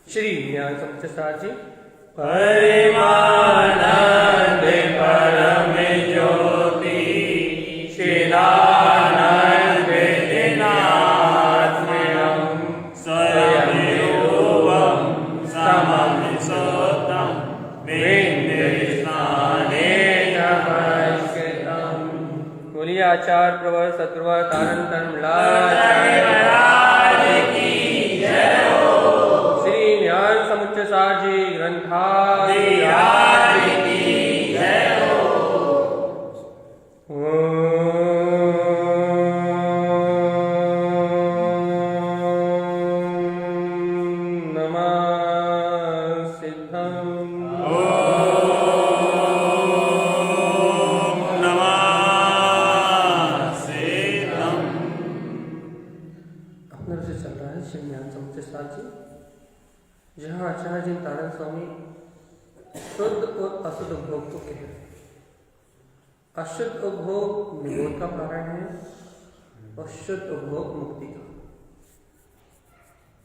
श्री ज्ञान समुच्चय सार जी। परिमानंद परम ज्योति शिलानंद दिनात्मयं स्वयं समं सोतं विंध्यस्नानेन नमस्कृतं। बोलिए आचार्य प्रवर सद्गुरुवर तारण समुच्चय सार जी ग्रंथालय की जय हो। नमः सिद्धं। नमः सिद्धं। अपने से चल रहा है श्री ज्ञान समुच्चय सार जी, जहाँ आचार्य जी तारण स्वामी शुद्ध और अशुद्ध उपभोग को कह रहे हैं। अशुद्ध उपभोग निरोध का कारण है और शुद्ध उपभोग मुक्ति का।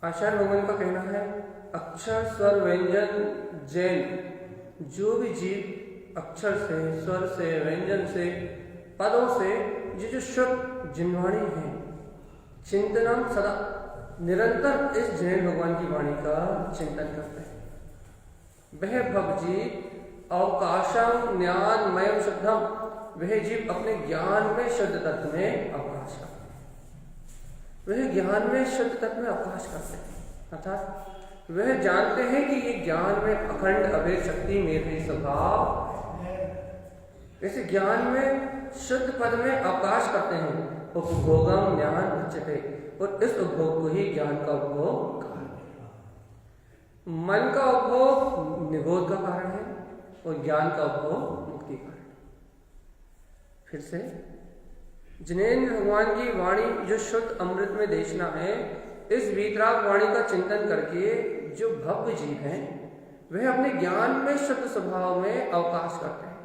आचार्य भगवान का कहना है अक्षर स्वर व्यंजन जैन जो भी जीव अक्षर से स्वर से व्यंजन से पदों से ये जो शुद्ध जिनवाणी है चिंतनम सदा निरंतर इस जैन भगवान की वाणी का चिंतन करते हैं। वह भवजीव अवकाशम ज्ञानमय शुद्धम, वह जीव अपने ज्ञान में शुद्ध तत्व में अवकाश करते हैं। वह ज्ञान में शुद्ध तत्व में अवकाश करते हैं, अर्थात वह जानते हैं कि ये ज्ञान में अखंड अभेद शक्ति मेरे स्वभाव है। इस ज्ञान में शुद्ध पद में अवकाश करते हैं। उपभोगम ज्ञान उच्चते, और इस उपभोग को ही ज्ञान का उपभोग कहा है। मन का उपभोग निरोध का कारण है और ज्ञान का उपभोग मुक्ति का कारण है। फिर से जिनेन्द्र भगवान की वाणी जो शुद्ध अमृत में देशना है, इस वीतराग वाणी का चिंतन करके जो भव्य जीव हैं वह अपने ज्ञान में शुद्ध स्वभाव में अवकाश करते हैं।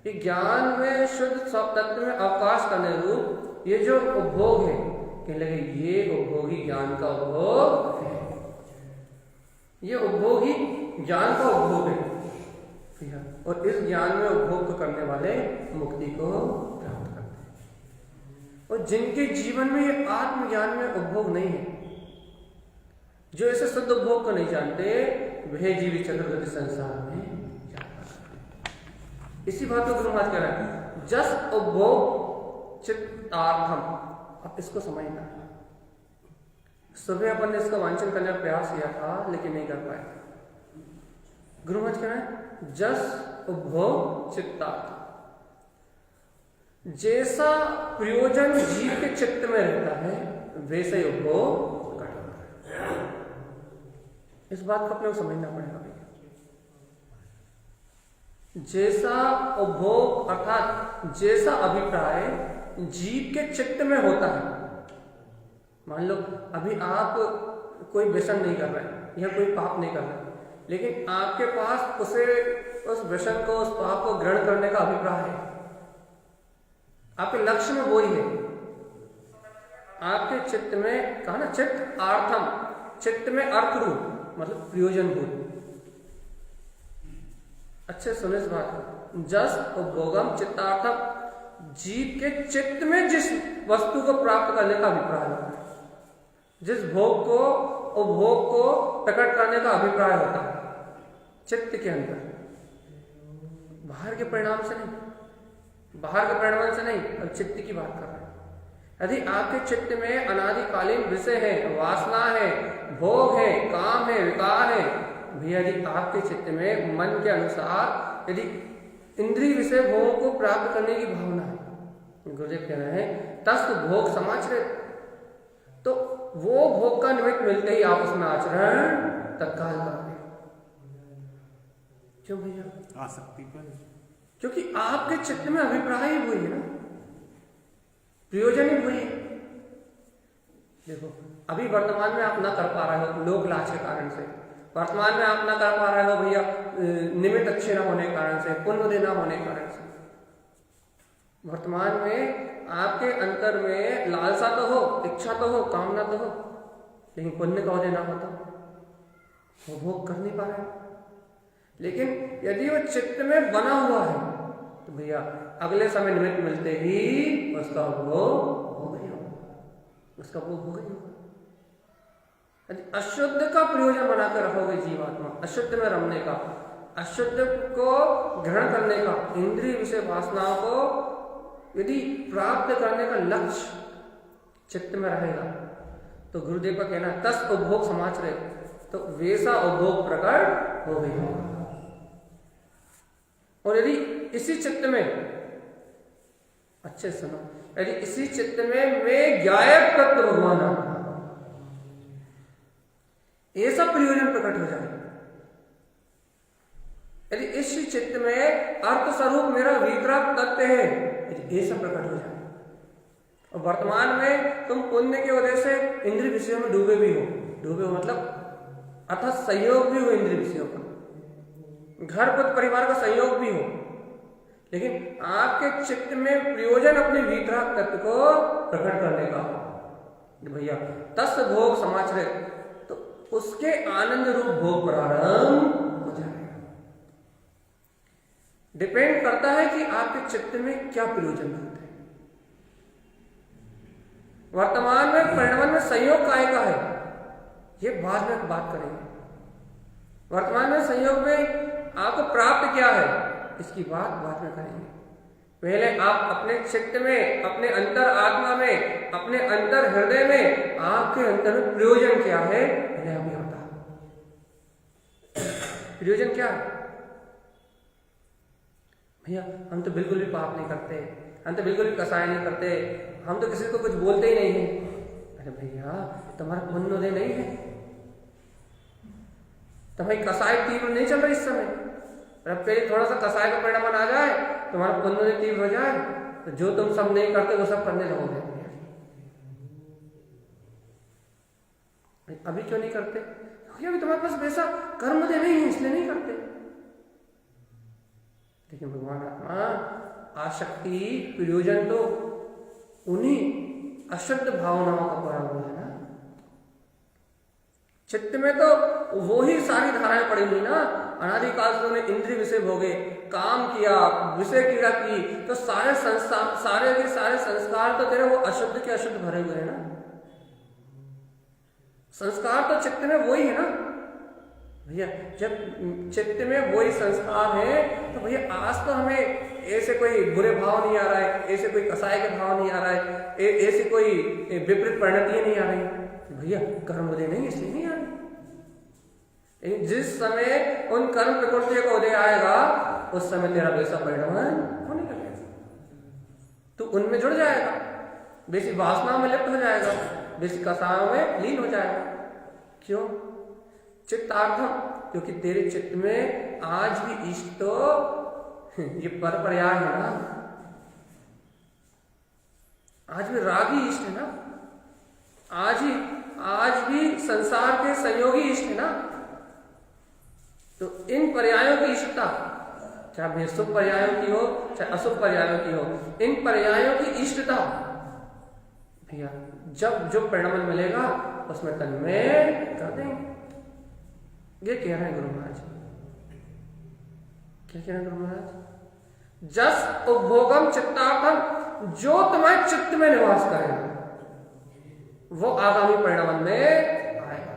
ये ज्ञान में शुद्ध तत्व में अवकाश करने रूप ये जो उपभोग है, कहने लगे ये उपभोगी ज्ञान का उपभोग है। ये उपभोगी ज्ञान का उपभोग है और इस ज्ञान में उपभोग को करने वाले मुक्ति को प्राप्त करते हैं। और जिनके जीवन में ये आत्मज्ञान में उपभोग नहीं है, जो ऐसे शुद्ध उपभोग को नहीं जानते, वह जीवी चतुर्गति संसार में जाता है। इसी बात को गुरु महाराज कह रहे हैं जस उपभोग चित्तार्थम। अब इसको समझना है। सुबह अपन ने इसका वांचन करने का प्रयास किया था लेकिन नहीं कर पाए। गुरु महाराज कह रहे हैं जस उपभोग चित्तार्थ, जैसा प्रयोजन जीव के चित्त में रहता है वैसे ही उपभोग करता है। इस बात को अपने को समझना पड़ेगा भैया। जैसा उपभोग अर्थात जैसा अभिप्राय जीव के चित्त में होता है। मान लो अभी आप कोई व्यसन नहीं कर रहे हैं या कोई पाप नहीं कर रहे, लेकिन आपके पास उस व्यसन को उस पाप को ग्रहण करने का अभिप्राय है। आपके लक्ष्य में वही है। आपके चित्त में कहा ना चित्त आर्थम, चित्त में अर्थ रूप मतलब प्रयोजन भूत। अच्छे सुने इस बात को। जस उपभोगम चित्तार्थम, जीव के चित्त में जिस वस्तु को प्राप्त करने का अभिप्राय होता है, जिस भोग को उपभोग को प्रकट करने का अभिप्राय होता है चित्त के अंदर, बाहर के परिणाम से नहीं, बाहर के परिणाम से नहीं, अब चित्त की बात कर रहे हैं। यदि आपके चित्त में अनादिकालीन विषय है, वासना है, भोग है, काम है, विकार है, भैया यदि आपके चित्त में मन के अनुसार यदि इंद्रिय विषय भोगों को प्राप्त करने की भावना है, गुरुदेव कह रहे हैं तस्त भोग समाचरित, तो वो भोग का निमित्त मिलते ही आप उसमें आचरण तत्काल करोगे। क्यों भैया? आसक्ति पर, क्योंकि आपके चित्त में अभिप्राय ही वही है ना, प्रयोजन ही वही है। देखो अभी वर्तमान में आप ना कर पा रहे हो लोक लाज के कारण से, वर्तमान में आप ना कर पा रहे हो भैया निमित्त अच्छे ना होने के कारण से, पुण्य देना होने के कारण से, वर्तमान में आपके अंतर में लालसा तो हो, इच्छा तो हो, कामना तो हो, लेकिन पुण्य का देना होता, वो भोग कर नहीं पा रहे। लेकिन यदि वो चित्त में बना हुआ है तो भैया अगले समय निमित्त मिलते ही उसका भोग हो गई होगा, उसका भोग हो गई होगा। यदि अशुद्ध का प्रयोजन बनाकर रखोगे जीवात्मा, अशुद्ध में रमने का, अशुद्ध को ग्रहण करने का, इंद्रिय विषय वासनाओं को यदि प्राप्त करने का लक्ष्य चित्त में रहेगा तो गुरुदेव का कहना तस उपभोग समाचरे, तो वैसा उपभोग प्रकट हो गई होगा। और यदि इसी चित्त में, अच्छे सुनो, यदि इसी चित्त में मैं ज्ञायक तत्व भगवान हूं, ऐसा प्रयोजन प्रकट हो जाए, यदि इसी चित्त में अर्थ स्वरूप मेरा वितराग तत्व है, यदि ऐसा प्रकट हो जाए, और वर्तमान में तुम पुण्य के वजह से इंद्रिय विषयों में डूबे भी हो, डूबे हो मतलब अर्थात सहयोग भी हो इंद्रिय विषयों का, घर पुत्र परिवार का सहयोग भी हो, लेकिन आपके चित्त में प्रयोजन अपने वितराग तत्व को प्रकट करने का हो भैया, तस् भोग समाचरित, तो उसके आनंद रूप भोग प्रारंभ हो जाएगा। डिपेंड करता है कि आपके चित्त में क्या प्रयोजन होते हैं। वर्तमान में परिणाम में संयोग काय का है, ये बाद में बात करेंगे। वर्तमान में संयोग में आपको प्राप्त क्या है, इसकी बात बाद में करेंगे। पहले आप अपने चित्त में, अपने अंतर आत्मा में, अपने अंतर हृदय में, आपके अंतर में प्रयोजन क्या है, पहले अभी होता प्रयोजन क्या है। भैया हम तो बिल्कुल भी पाप नहीं करते, हम तो बिल्कुल भी कसाय नहीं करते, हम तो किसी को कुछ बोलते ही नहीं है। अरे भैया तुम्हारा पुण्योदय नहीं है, तुम्हारी कसाय तीव्र नहीं चल रही इस समय, और अब पहले थोड़ा सा कसाय का परिणाम आ जाए, तुम्हारा पुण्योदय तीव्र हो जाए, तो जो तुम सब नहीं करते वो सब करने लगोगे। अभी क्यों नहीं करते, क्योंकि अभी तुम्हारे पास वैसा कर्मोदय नहीं है, इसलिए नहीं करते। लेकिन भगवान आत्मा आसक्ति प्रयोजन तो उन्हीं अशुद्ध भावनाओं का पराभव है ना। चित्त में तो वो ही सारी धाराएं पड़ी हुई ना, अनादिकाल से उन्होंने इंद्रिय विषय भोगे, काम किया, विषय क्रीड़ा की, तो सारे संस्कार, सारे के सारे संस्कार तो तेरे वो अशुद्ध के अशुद्ध भरे हुए हैं ना। संस्कार तो चित्त में वही है ना भैया। जब चित्त में वही संस्कार है तो भैया आज तो हमें ऐसे कोई बुरे भाव नहीं आ रहा है, ऐसे कोई कसाय के भाव नहीं आ रहा है, ऐसी कोई विपरीत परिणतियां नहीं आ रही भैया। कर्मोदय नहीं इसलिए नहीं आ रही। जिस समय उन कर्म प्रकृति का उदय आएगा उस समय तेरा वैसा परिणाम होने लगेगा, तो उनमें जुड़ जाएगा, वैसी वासना में लिप्त हो जाएगा, वैसी कसायों में लीन हो जाएगा। क्यों? चित्तार्थम, क्योंकि तेरे चित्त में आज भी इष्ट तो ये पर पर्याय है ना, आज भी रागी इष्ट है ना, आज भी संसार के संयोगी इष्ट है ना। तो इन पर्यायों की इष्टता, चाहे शुभ पर्यायों की हो चाहे अशुभ पर्यायों की हो, इन पर्यायों की इष्टता भैया जब जो परिणाम मिलेगा उसमें तन्मय कर देंगे। ये कह रहे हैं गुरु महाराज। क्या कह रहे हैं गुरु महाराज? जस उपभोगम चित्तार्थम, जो तुम्हारे चित्त में निवास करेगा वो आगामी परिणाम में आएगा।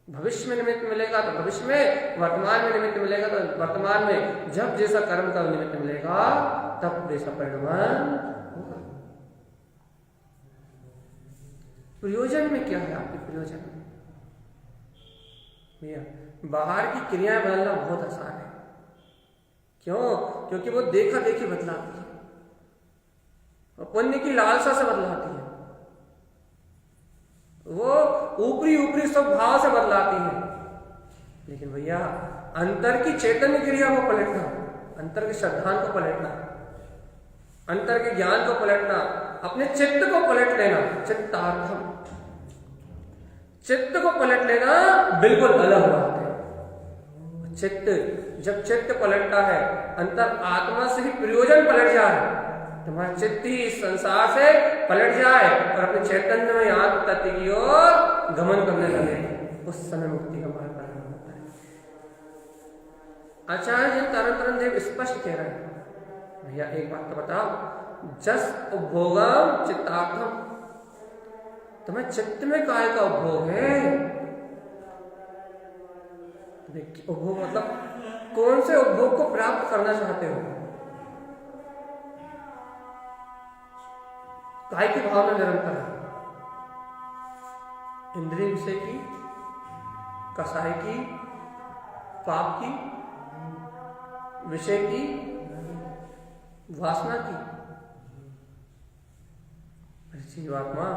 भविष्य में निमित्त मिलेगा तो भविष्य में, वर्तमान में निमित्त मिलेगा तो वर्तमान में, जब जैसा कर्म का निमित्त मिलेगा तब वैसा परिणाम होगा। प्रयोजन में क्या है आपके प्रयोजन में? भैया बाहर की क्रियाएं बदलना बहुत आसान है। क्यों? क्योंकि वो देखा देखी बदलाती है और पुण्य की लालसा से बदलाती है, वो ऊपरी ऊपरी स्वभाव से बदलाती है। लेकिन भैया अंतर की चैतन्य क्रिया को पलटना, अंतर के श्रद्धान को पलटना, अंतर के ज्ञान को पलटना, अपने चित्त को पलट लेना, चित्तार्थम, चित्त को पलट लेना बिल्कुल अलग बात है। चित्त, जब चित्त पलटता है, अंतर आत्मा से ही प्रयोजन पलट जाए, तुम्हारा चित्त ही इस संसार से पलट जाए और अपने चैतन्य में आत्म तत्व की ओर गमन करने लगे, उस समय मुक्ति का मार्ग प्रारंभ होता है। आचार्य जी तरन देव स्पष्ट कह रहे हैं, भैया एक बात तो बताओ, जस उपभोगम चित्तार्थम, तुम्हें चित्त में काय का उपभोग है? उपभोग मतलब कौन से उपभोग को प्राप्त करना चाहते हो? काय की भावना निरंतर है, इंद्रिय विषय की, कसाय की, पाप की, विषय की, वासना की। जीवात्मा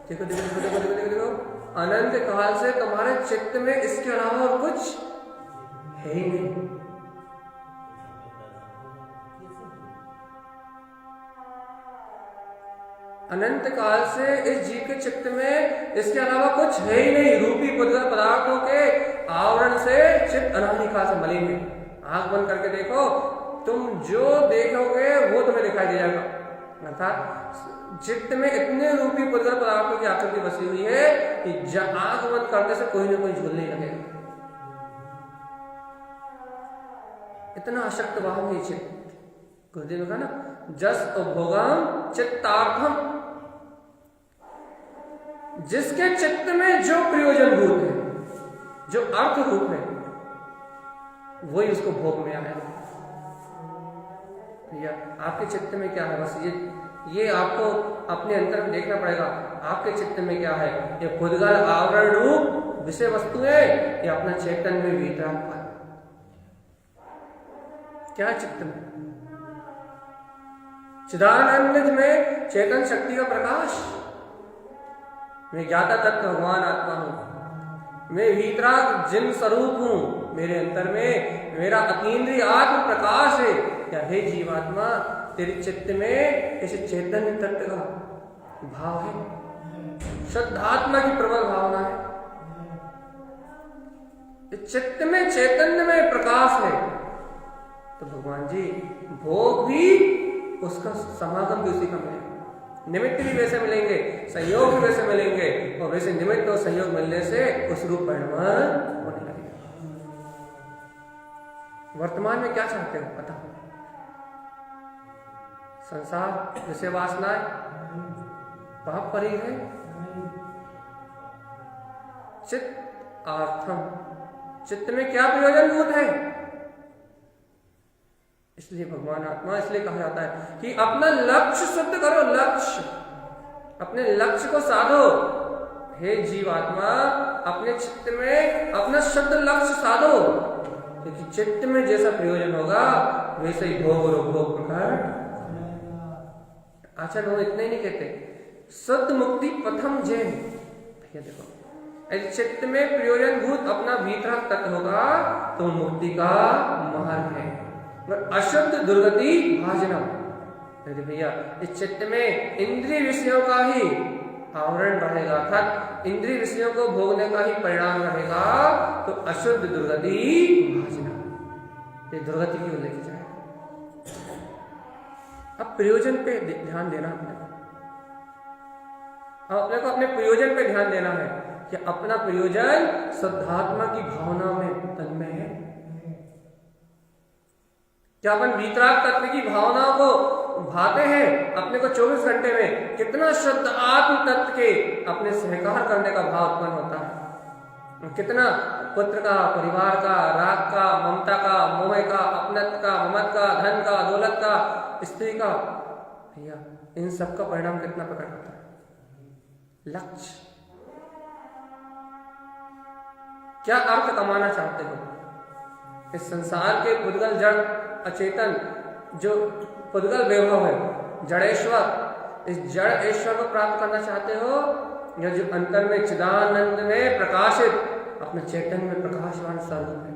देखो देखो देखो देखो देखो देखो, अनंत काल से तुम्हारे चित्त में इसके अलावा और कुछ है ही नहीं। अनंत काल से इस जीव के चित्त में इसके अलावा कुछ है ही नहीं। रूपी पुद्गल पदार्थों के आवरण से चित्त अनादिकाल से मलिन है। आंख बंद करके देखो, तुम जो देखोगे वो तुम्हें दिखाई दे जाएगा। अर्थात चित्त में इतने रूपी पुद्गल पदार्थों की आकृति बसी हुई है कि आंख बंद करने से कोई ना कोई झूलने लगेगा। इतना अशक्त भाव है चित्त। गुरुदेव ने कहा ना, जस उपभोगम चित्तार्थम, जिसके चित्त में जो प्रयोजन भूत है, जो अर्थ रूप है, वही उसको भोग में आया। भैया आपके चित्त में क्या है? बस ये आपको अपने अंतर में देखना पड़ेगा। आपके चित्त में क्या है? ये पुद्गल आवरण रूप विषय वस्तुएं या अपना चैतन्य में वीतराग पाए? क्या चित्त में? चिदानंद में चेतन शक्ति का प्रकाश, मैं ज्ञाता तत्व भगवान आत्मा हूं, मैं वीतराग जिन स्वरूप हूं, मेरे अंतर में मेरा अतीन्द्रिय आत्म प्रकाश है। क्या हे जीवात्मा, तेरे चित्त में इस चैतन्य तत्व का भाव है, शुद्धात्मा की प्रबल भावना है, चित्त में चैतन्य में प्रकाश है, तो भगवान जी भोग भी उसका समागम भी उसी का मिलेगा। निमित्त भी वैसे मिलेंगे, संयोग भी वैसे मिलेंगे, और वैसे निमित्त और संयोग मिलने से उस रूप परिणाम होने लगेगा। वर्तमान में क्या चाहते हो पता हो? संसार, विषय वासनाएं, पाप परी है, चित्त आर्थम, चित्त में क्या प्रयोजन भूत है? इसलिए भगवान आत्मा, इसलिए कहा जाता है कि अपना लक्ष्य शुद्ध करो, लक्ष्य, अपने लक्ष्य को साधो। हे जीवात्मा, अपने चित्त में अपना शुद्ध लक्ष्य साधो, क्योंकि चित्त में जैसा प्रयोजन होगा वैसे ही भोग और उपभोग प्रकट। आचार्य भगवान इतना ही नहीं कहते, शुद्ध मुक्ति प्रथम जैन। भैया देखो, यदि चित्त में प्रयोजन भूत अपना भीतराग तत्व होगा तो मुक्ति का मार्ग है। अशुद्ध दुर्गति भाजनम, यदि भैया इस चित्त में इंद्रिय विषयों का ही आवरण रहेगा, अर्थात इंद्रिय विषयों को भोगने का ही परिणाम रहेगा, तो अशुद्ध दुर्गति भाजनम, ये दुर्गति की ओर लेके जाएगा। अब प्रयोजन पे ध्यान देना अपने को, अपने को अपने प्रयोजन पे ध्यान देना है कि अपना प्रयोजन शुद्धात्मा की भावना में तन्मय है। क्या अपन वीतराग तत्व की भावना को भाते हैं? अपने को 24 घंटे में कितना शुद्ध आत्म तत्व के अपने सहकार करने का भाव उत्पन्न होता है। कितना पुत्र का, परिवार का, राग का, ममता का, मोह का, अपनत्व का, ममत का, धन का, दौलत का, स्त्री का, भैया इन सब का परिणाम कितना प्रकट होता है? लक्ष्य। क्या अर्थ कमाना चाहते हो? इस संसार के पुद्गल जड़ अचेतन जो पुद्गल वैभव है, जड़ेश्वर, इस जड़ ईश्वर को प्राप्त करना चाहते हो, या जो अंतर में चिदानंद में प्रकाशित अपने चैतन्य में प्रकाशवान स्वरूप है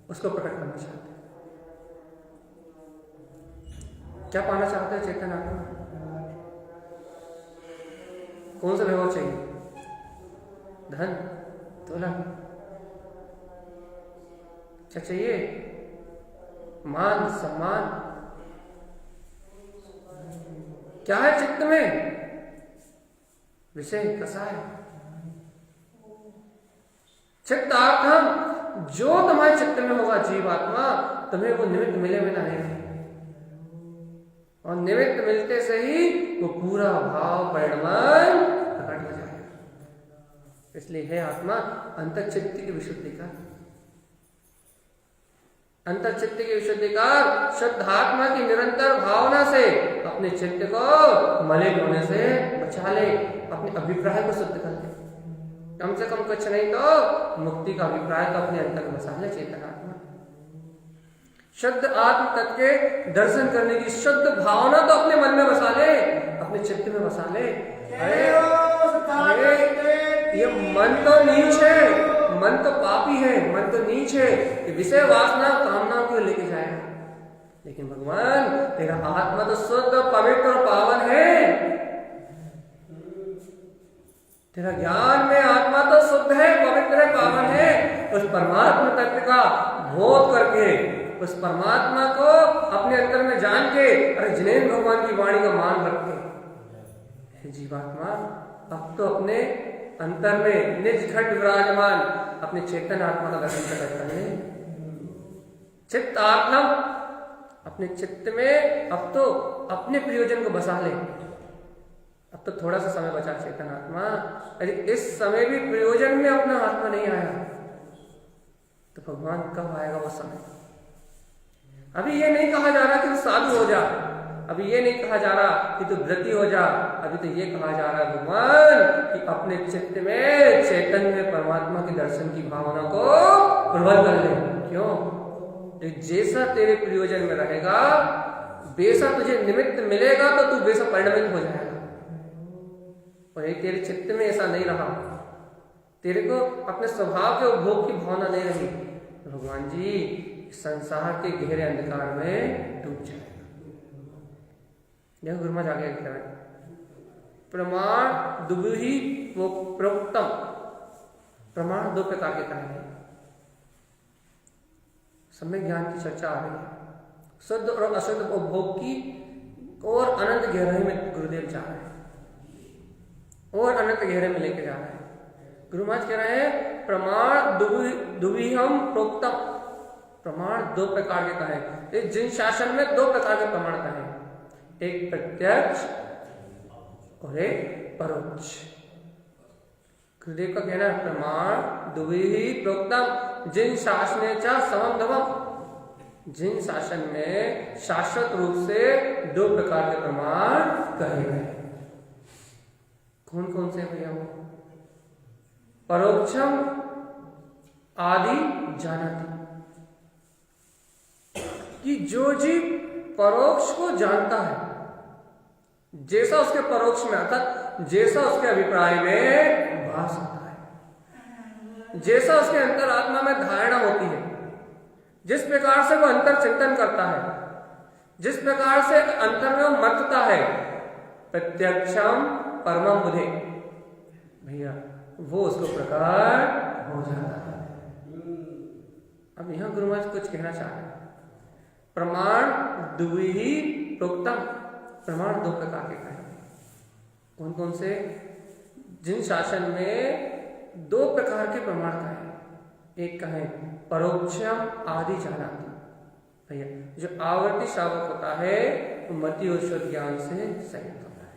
उसको प्रकट करना चाहते हो? क्या पाना चाहते हो चेतन आत्मा? कौन सा वैभव चाहिए? धन, दौलत? क्या चाहिए? मान, सम्मान? क्या है चित्त में? विषय कसाय। चित्तार्थम, जो तुम्हारे चित्त में होगा जीवात्मा, तुम्हें वो निमित्त मिले बिना नहीं रहेगा, और निमित्त मिलते से ही वो पूरा भाव परिणमन प्रकट हो जाएगा। इसलिए है आत्मा अंतर्चित्त की विशुद्धि का, अंतर्चित्त की विशुद्धि का शुद्धात्मा की निरंतर भावना से अपने चित्त को मलिन होने से बचा ले, अपने अभिप्राय को शुद्ध कर ले। कम से कम कुछ नहीं तो मुक्ति का अभिप्राय तो अपने अंतर में बसा ले चेतन आत्मा। शुद्ध आत्म तत्व के दर्शन करने की शुद्ध भावना तो अपने मन में बसा ले, अपने चित्त में बसा ले। अरे ये मन तो नीच है, मन तो पापी है, मन तो नीच है, ये विषय वासना कामनाओं को लेके जाएगा। लेकिन भगवान तेरा आत्मा तो शुद्ध, पवित्र और पावन है। तेरा ज्ञान में आत्मा तो शुद्ध है, पवित्र है, पावन है। उस परमात्मा तत्व का बोध करके, उस परमात्मा को अपने अंतर में जान के, अरे जिनेन्द्र भगवान की वाणी का मान रख के, जीवात्मा अब तो अपने अंतर में निज घट विराजमान अपने चेतन आत्मा का दर्शन कर ले। चित्त आत्मा अपने चित्त में अब तो अपने प्रयोजन को बसा ले। अब तो थोड़ा सा समय बचा चेतन आत्मा, अरे इस समय भी प्रयोजन में अपना आत्मा नहीं आया तो भगवान कब आएगा वो समय? अभी ये नहीं कहा जा रहा कि तू साधु हो जा, अभी ये नहीं कहा जा रहा कि तू व्रती हो जा, अभी तो ये कहा जा रहा है भगवान कि अपने चित्त में चैतन्य परमात्मा के दर्शन की भावना को प्रबल कर ले। क्यों? जैसा तेरे प्रयोजन में रहेगा, वैसा तुझे निमित्त मिलेगा तो तू वैसा परिणमित हो जाएगा। और एक तेरे चित्त में ऐसा नहीं रहा, तेरे को अपने स्वभाव के उपभोग की भावना नहीं रही, भगवान जी संसार के गहरे अंधकार में डूब जाएगा। यह गुरु महाराज आगे कह रहे हैं, प्रमाण दुबुहि वो प्रोक्तम। प्रमाण दो प्रकार के कहेंगे, सम्यक ज्ञान की चर्चा आ रही है, शुद्ध और अशुद्ध उपभोग की और अनंत गहराई में गुरुदेव जा रहे हैं, और अनंत गहरे में लेके जा रहे हैं। गुरु महाराज कह रहे हैं प्रमाण दुविहम प्रोक्तम। प्रमाण दो प्रकार के कहे, जिन शासन में दो प्रकार के प्रमाण कहे, एक प्रत्यक्ष और एक परोक्ष। गुरुदेव का कहना है प्रमाण दुविहि प्रोक्तम जिन शासने चा समम, जिन शासन में शाश्वत रूप से दो प्रकार के प्रमाण कहे गए। कौन कौन से भैया? वो परोक्षम आदि जानती, कि जो जीव परोक्ष को जानता है, जैसा उसके परोक्ष में अर्थात जैसा उसके अभिप्राय में भास होता है, जैसा उसके अंतरात्मा में धारणा होती है, जिस प्रकार से वो अंतर चिंतन करता है, जिस प्रकार से अंतर में वो मरता है, प्रत्यक्षम परमम बुधे, भैया वो उसको प्रकट हो जाता है। अब यहां गुरु महाराज कुछ कहना चाह रहे हैं। प्रमाण दुविहि प्रोक्तम, प्रमाण दो प्रकार के कहे। कौन कौन से? जिन शासन में दो प्रकार के प्रमाण कहे, एक कहे परोक्षम आदि जानाति, भैया जो आवर्ती श्रावक होता है वो मति और शुद्ध ज्ञान से सहित होता है,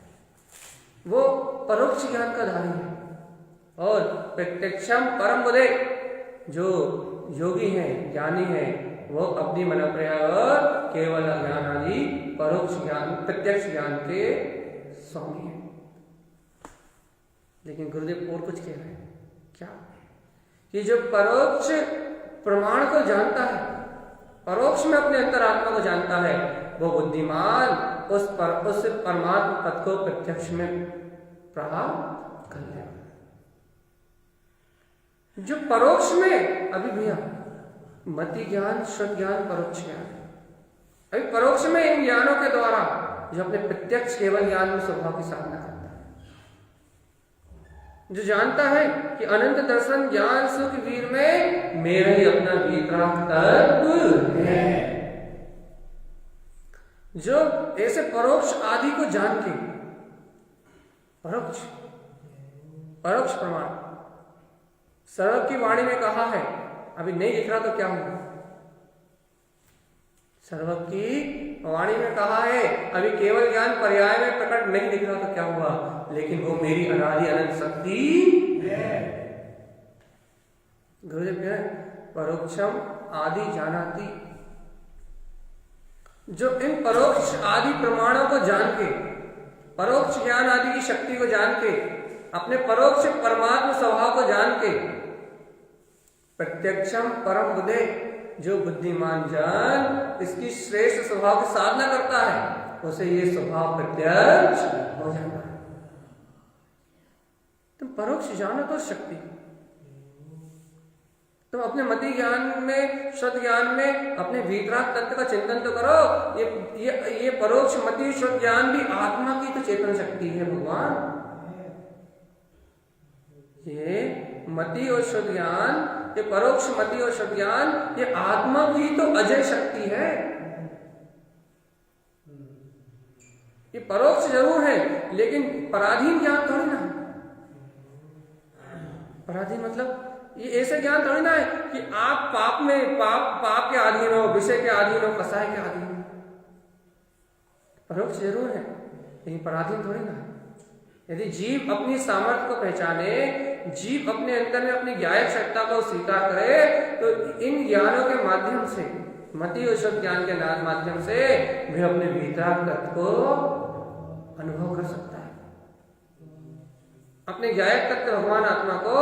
वो परोक्ष ज्ञान का धारी है। और प्रत्यक्षम परम बुद्धे, जो योगी हैं, ज्ञानी हैं, वो अपनी मन प्रयाग और केवल ज्ञान आदि परोक्ष ज्ञान, प्रत्यक्ष ज्ञान के स्वामी हैं। लेकिन गुरुदेव और कुछ कह रहे हैं, क्या? कि जो परोक्ष प्रमाण को जानता है, परोक्ष में अपने अंतरात्मा को जानता है, वो बुद्धिमान उस परमात्मा पद को प्रत्यक्ष में प्राप्त कर ले। जो परोक्ष में अभी भैया मति ज्ञान, शुद्ध ज्ञान, परोक्ष ज्ञान, अभी परोक्ष में इन ज्ञानों के द्वारा जो अपने प्रत्यक्ष केवल ज्ञान में स्वभाव की साधना करता है, जो जानता है कि अनंत दर्शन ज्ञान सुख वीर में मेरा ही अपना वीतराग तत्व है, जो ऐसे परोक्ष आदि को जान के, परोक्ष प्रमाण सर्व की वाणी में कहा है, अभी नहीं दिख रहा तो क्या होगा? सर्व की वाणी में कहा है, अभी केवल ज्ञान पर्याय में प्रकट नहीं दिख रहा तो क्या हुआ? लेकिन वो मेरी अनादि अनंत शक्ति है। गुरुदेव कह रहे परोक्षम आदि जानाति, जो इन परोक्ष आदि प्रमाणों को जान के, परोक्ष ज्ञान आदि की शक्ति को जान के, अपने परोक्ष परमात्मा स्वभाव को जान के, प्रत्यक्षम परम बुद्धे, जो बुद्धिमान जन इसकी श्रेष्ठ स्वभाव की साधना करता है, उसे ये स्वभाव प्रत्यक्ष हो जाता है। तुम परोक्ष जानो तो शक्ति, तुम अपने मति ज्ञान में, शुद्ध ज्ञान में अपने वीतराग तत्व का चिंतन तो करो। ये परोक्ष मति शुद्ध ज्ञान भी आत्मा की तो चेतन शक्ति है भगवान। ये मति और शुद्ध ज्ञान, ये परोक्ष मति और शुद्ध ज्ञान, ये आत्मा की तो अजय शक्ति है। ये परोक्ष जरूर है, लेकिन पराधीन ज्ञान थोड़ी ना है। पराधीन मतलब ये ऐसे ज्ञान थोड़ी ना है कि आप पाप में पाप के अधीन हो, विषय के अधीन हो, कसाय के अधीन हो। परोक्ष जरूर है, लेकिन पराधीन थोड़ी ना है। यदि जीव अपनी सामर्थ्य को पहचाने, जीव अपने अंदर में अपनी ज्ञायक सत्ता को स्वीकार करे, तो इन ज्ञानों के माध्यम से, मति और शुद्ध ज्ञान के माध्यम से वे अपने भीतराग तत्व को अनुभव कर सकता है, अपने ज्ञायक तत्व भगवान आत्मा को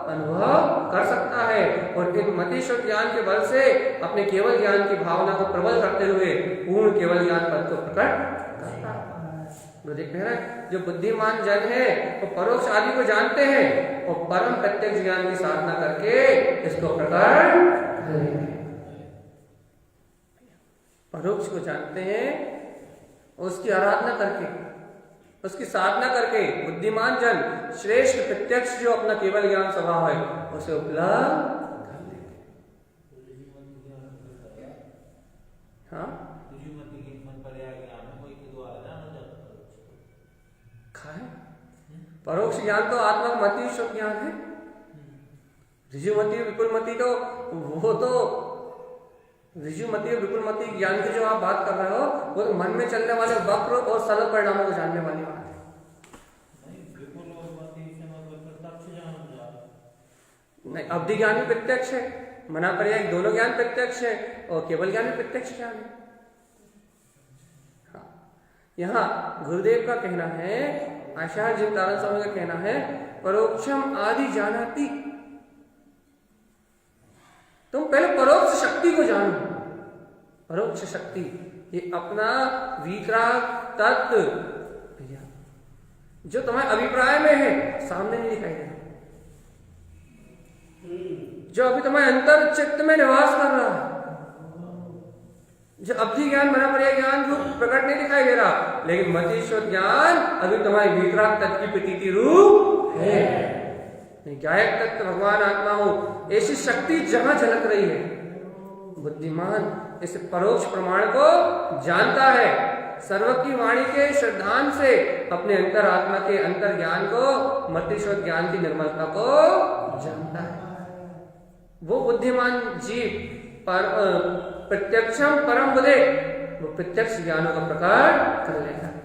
अनुभव कर सकता है, और इन मति शुद्ध ज्ञान के बल से अपने केवल ज्ञान की भावना को प्रबल करते हुए पूर्ण केवल ज्ञान पद को प्रकट करता है। देख रहे हैं, जो बुद्धिमान जन है वो परोक्ष आदि को जानते हैं और परम प्रत्यक्ष ज्ञान की साधना करके इसको प्रकट करेंगे। परोक्ष को जानते हैं, उसकी आराधना करके, उसकी साधना करके बुद्धिमान जन श्रेष्ठ प्रत्यक्ष जो अपना केवल ज्ञान स्वभाव है उसे उपलब्ध कर लेंगे। हाँ, परोक्ष ज्ञान तो आत्मा का मति शुद्ध ज्ञान है। ऋजुमति विपुलमति तो वो तो ऋजुमति और विपुलमति ज्ञान की जो आप बात कर रहे हो वो तो मन में चलने वाले वक्र और सरल परिणामों को जानने वाली बात है। नहीं, अवधि ज्ञान भी प्रत्यक्ष है, मना पर्याय दोनों ज्ञान प्रत्यक्ष है और केवल ज्ञान भी प्रत्यक्ष ज्ञान है। हाँ, यहाँ गुरुदेव का कहना है, आचार्य जी तारण स्वामी का कहना है, परोक्षम आदि जानाति। तुम पहले परोक्ष शक्ति को जानो। परोक्ष शक्ति ये अपना वीतराग तत्व जो तुम्हारे अभिप्राय में है, सामने नहीं दिखाई दे रहा, जो अभी तुम्हारे अंतर चित्त में निवास कर रहा है, जो अवधि ज्ञान मना पर्याय ज्ञान जो प्रकट नहीं दिखाई दे रहा, लेकिन मतीश्वर ज्ञान अभी तुम्हारी वीतराग तत्व की प्रतीति रूप है। ज्ञायक तत्व भगवान आत्मा हो, ऐसी शक्ति जहां झलक रही है, बुद्धिमान इस परोक्ष प्रमाण को जानता है, सर्व की वाणी के श्रद्धान से अपने अंतर आत्मा के अंतर ज्ञान को, मतीश्वर ज्ञान की निर्मलता को जानता है। वो बुद्धिमान जीव प्रत्यक्षम परम बुद्धे, वो प्रत्यक्ष ज्ञानों का प्रकट कर लेता है।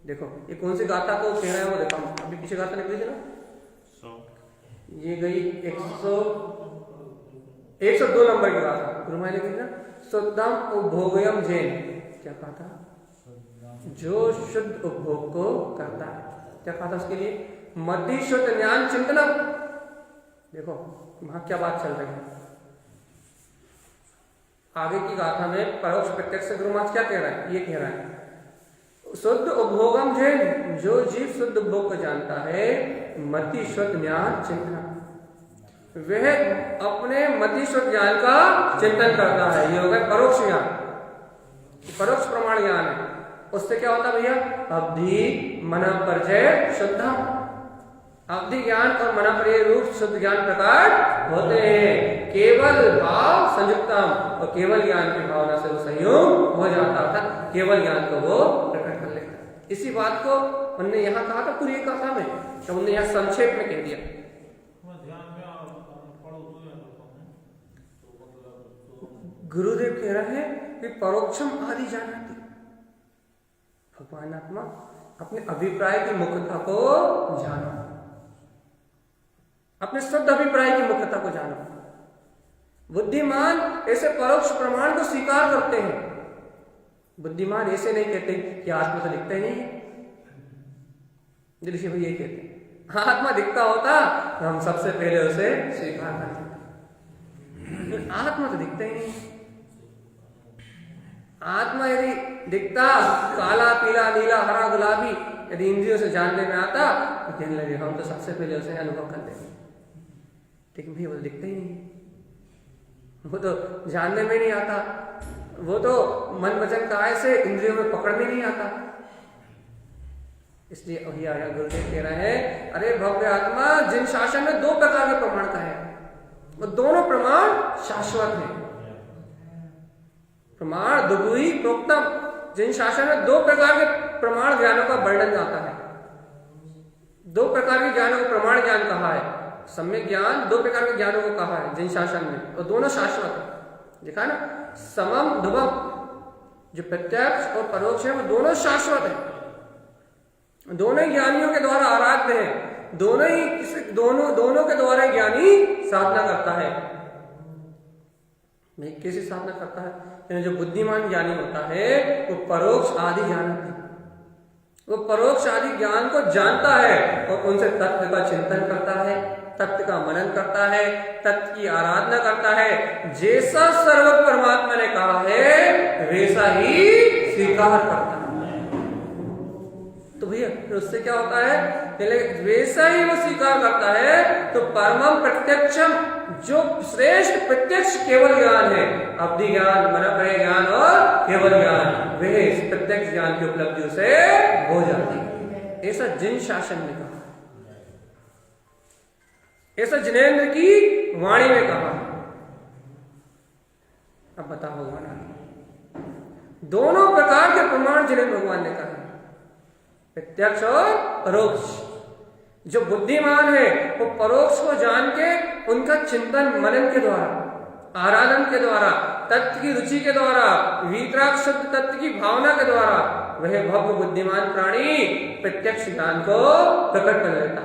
देखो ये कौन सी गाथा को कह रहा है वो देखो, अभी पीछे गाथा निकली थी ना, ये गई 102 नंबर की बात। गुरु महाराज ने कहा शुद्धम उपभोगयम जैन, क्या कहा था? जो शुद्ध उपभोग को करता है। क्या कहा था उसके लिए? मति शुद्ध ज्ञान चिंतनम। देखो वहां क्या बात चल रही है। आगे की गाथा में परोक्ष प्रत्यक्ष गुरु महाराज क्या कह रहा है? ये कह रहा है शुद्ध उपभोगम जैन, जो जीव शुद्ध उपभोग को जानता है, मति शुद्ध ज्ञान चिंतन, वह अपने मति शुद्ध ज्ञान का चिंतन करता है। ये होगा परोक्ष ज्ञान, परोक्ष प्रमाण ज्ञान है। उससे क्या होता है भैया? अवधि मन परिचय शुद्धम, अवधि ज्ञान और मन परिचय रूप शुद्ध ज्ञान प्रकार होते हैं। केवल भाव संयुक्तम, और केवल ज्ञान की भावना से वो संयोग हो जाता था, केवल ज्ञान को वो प्रकट कर लेता। इसी बात को उन्होंने यहाँ कहा था पूरी कथा में, तो उन्होंने यहाँ संक्षेप में कह दिया। गुरुदेव कह रहे हैं कि परोक्षम आदि जानती, भगवान आत्मा अपने अभिप्राय की मुख्यता को जानो, अपने शुद्ध अभिप्राय की मुख्यता को जानो। बुद्धिमान ऐसे परोक्ष प्रमाण को स्वीकार करते हैं। बुद्धिमान ऐसे नहीं कहते कि आत्मा तो दिखता ही नहीं है। दिलीप भाई ये कहते हैं आत्मा दिखता होता तो हम सबसे पहले उसे स्वीकार करते, आत्मा तो दिखता ही नहीं। आत्मा यदि दिखता, काला पीला नीला हरा गुलाबी यदि इंद्रियों से जानने में आता तो कहने लगे हम तो सबसे पहले उसे अनुभव कर लेंगे। लेकिन भाई वो तो दिखता ही नहीं, वो तो जानने में नहीं आता, वो तो मन वचन काय से इंद्रियों में पकड़ में नहीं आता। इसलिए गुरुदेव कह रहे हैं अरे भव्य आत्मा जिन शासन में दो प्रकार के प्रमाण का है, वो दोनों प्रमाण शाश्वत है। प्रमाण दुगुई प्रोक्तम, जिन शासन में दो प्रकार के प्रमाण ज्ञानों का वर्णन आता है। दो प्रकार के ज्ञानों को प्रमाण ज्ञान कहा है, सम्यक ज्ञान दो प्रकार के ज्ञानों को कहा है जिन शासन में, और दोनों शाश्वत है। देखा ना, समम ध्रुवम, जो प्रत्यक्ष और परोक्ष है वो दोनों शाश्वत है, दोनों ज्ञानियों के द्वारा आराध्य है, दोनों के द्वारा ज्ञानी साधना करता है। कैसे साधना करता है? जो बुद्धिमान ज्ञानी होता है वो परोक्ष आदि ज्ञान, वो परोक्ष आदि ज्ञान को जानता है और उनसे तत्व का चिंतन करता है, तत्व का मनन करता है, तत्व की आराधना करता है। जैसा सर्वज्ञ परमात्मा ने कहा है वैसा ही स्वीकार करता है। तो भैया फिर उससे क्या होता है? वैसा ही वो स्वीकार करता है तो परमम प्रत्यक्षम, जो श्रेष्ठ प्रत्यक्ष केवल ज्ञान है, अवधि ज्ञान, मन परिचय ज्ञान और केवल ज्ञान, वह इस प्रत्यक्ष ज्ञान की उपलब्धि उसे हो जाती है। ऐसा जिन शासन ने कहा, ऐसा जिनेंद्र की वाणी में कहा। अब बताओ भगवान, दोनों प्रकार के प्रमाण जिनेंद्र भगवान ने कहा, प्रत्यक्ष और परोक्ष। जो बुद्धिमान है वो परोक्ष को जान के उनका चिंतन मनन के द्वारा, आराधन के द्वारा, तत्व की रुचि के द्वारा, वीतराग शुद्ध तत्व की भावना के द्वारा वह भव्य बुद्धिमान प्राणी प्रत्यक्ष ज्ञान को प्रकट कर लेता,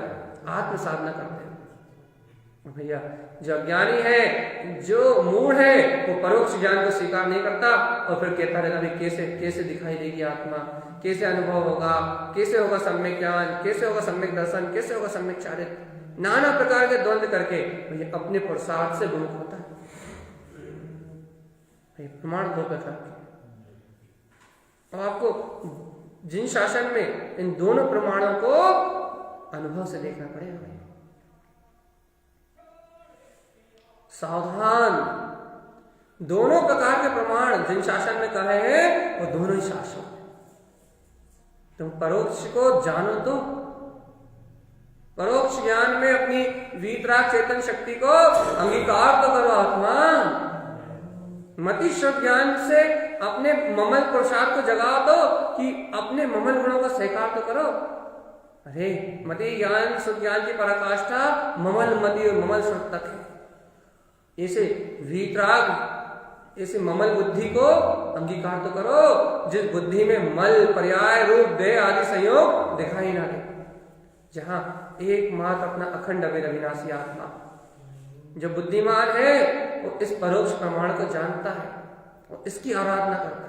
आत्म साधना करते हैं। भैया जो अज्ञानी है, जो मूढ़ है, वो परोक्ष ज्ञान को स्वीकार नहीं करता और फिर कहता रहता है कैसे कैसे दिखाई देगी आत्मा, कैसे अनुभव होगा, कैसे होगा सम्यक ज्ञान, कैसे होगा सम्यक दर्शन, कैसे होगा सम्यक चारित्र, नाना प्रकार के द्वंद्व करके भैया अपने पुरुषार्थ से विमुख होता है। प्रमाण दो प्रकार के, अब आपको जिन शासन में इन दोनों प्रमाणों को अनुभव से देखना पड़ेगा। सावधान, दोनों प्रकार के प्रमाण जिन शासन में कहे हैं वो दोनों ही शासन। तुम परोक्ष को जानो तो, परोक्ष ज्ञान में अपनी वीतराग चेतन शक्ति को अंगीकार तो करो आत्मा। मति शुद्ध ज्ञान से अपने ममल पुरुषार्थ को जगा दो कि अपने ममल गुणों का स्वीकार तो करो। अरे मति ज्ञान शुद्ध ज्ञान की पराकाष्ठा ममल मति और ममल शुद्ध तक है। ऐसे वीतराग, ऐसे ममल बुद्धि को अंगीकार तो करो जिस बुद्धि में मल, पर्याय, रूप, देह आदि संयोग दिखाई ना दे। जहां एकमात्र अपना अखंड अभेद अविनाशी आत्मा। जो बुद्धिमान है वो इस परोक्ष प्रमाण को जानता है और इसकी आराधना करता है।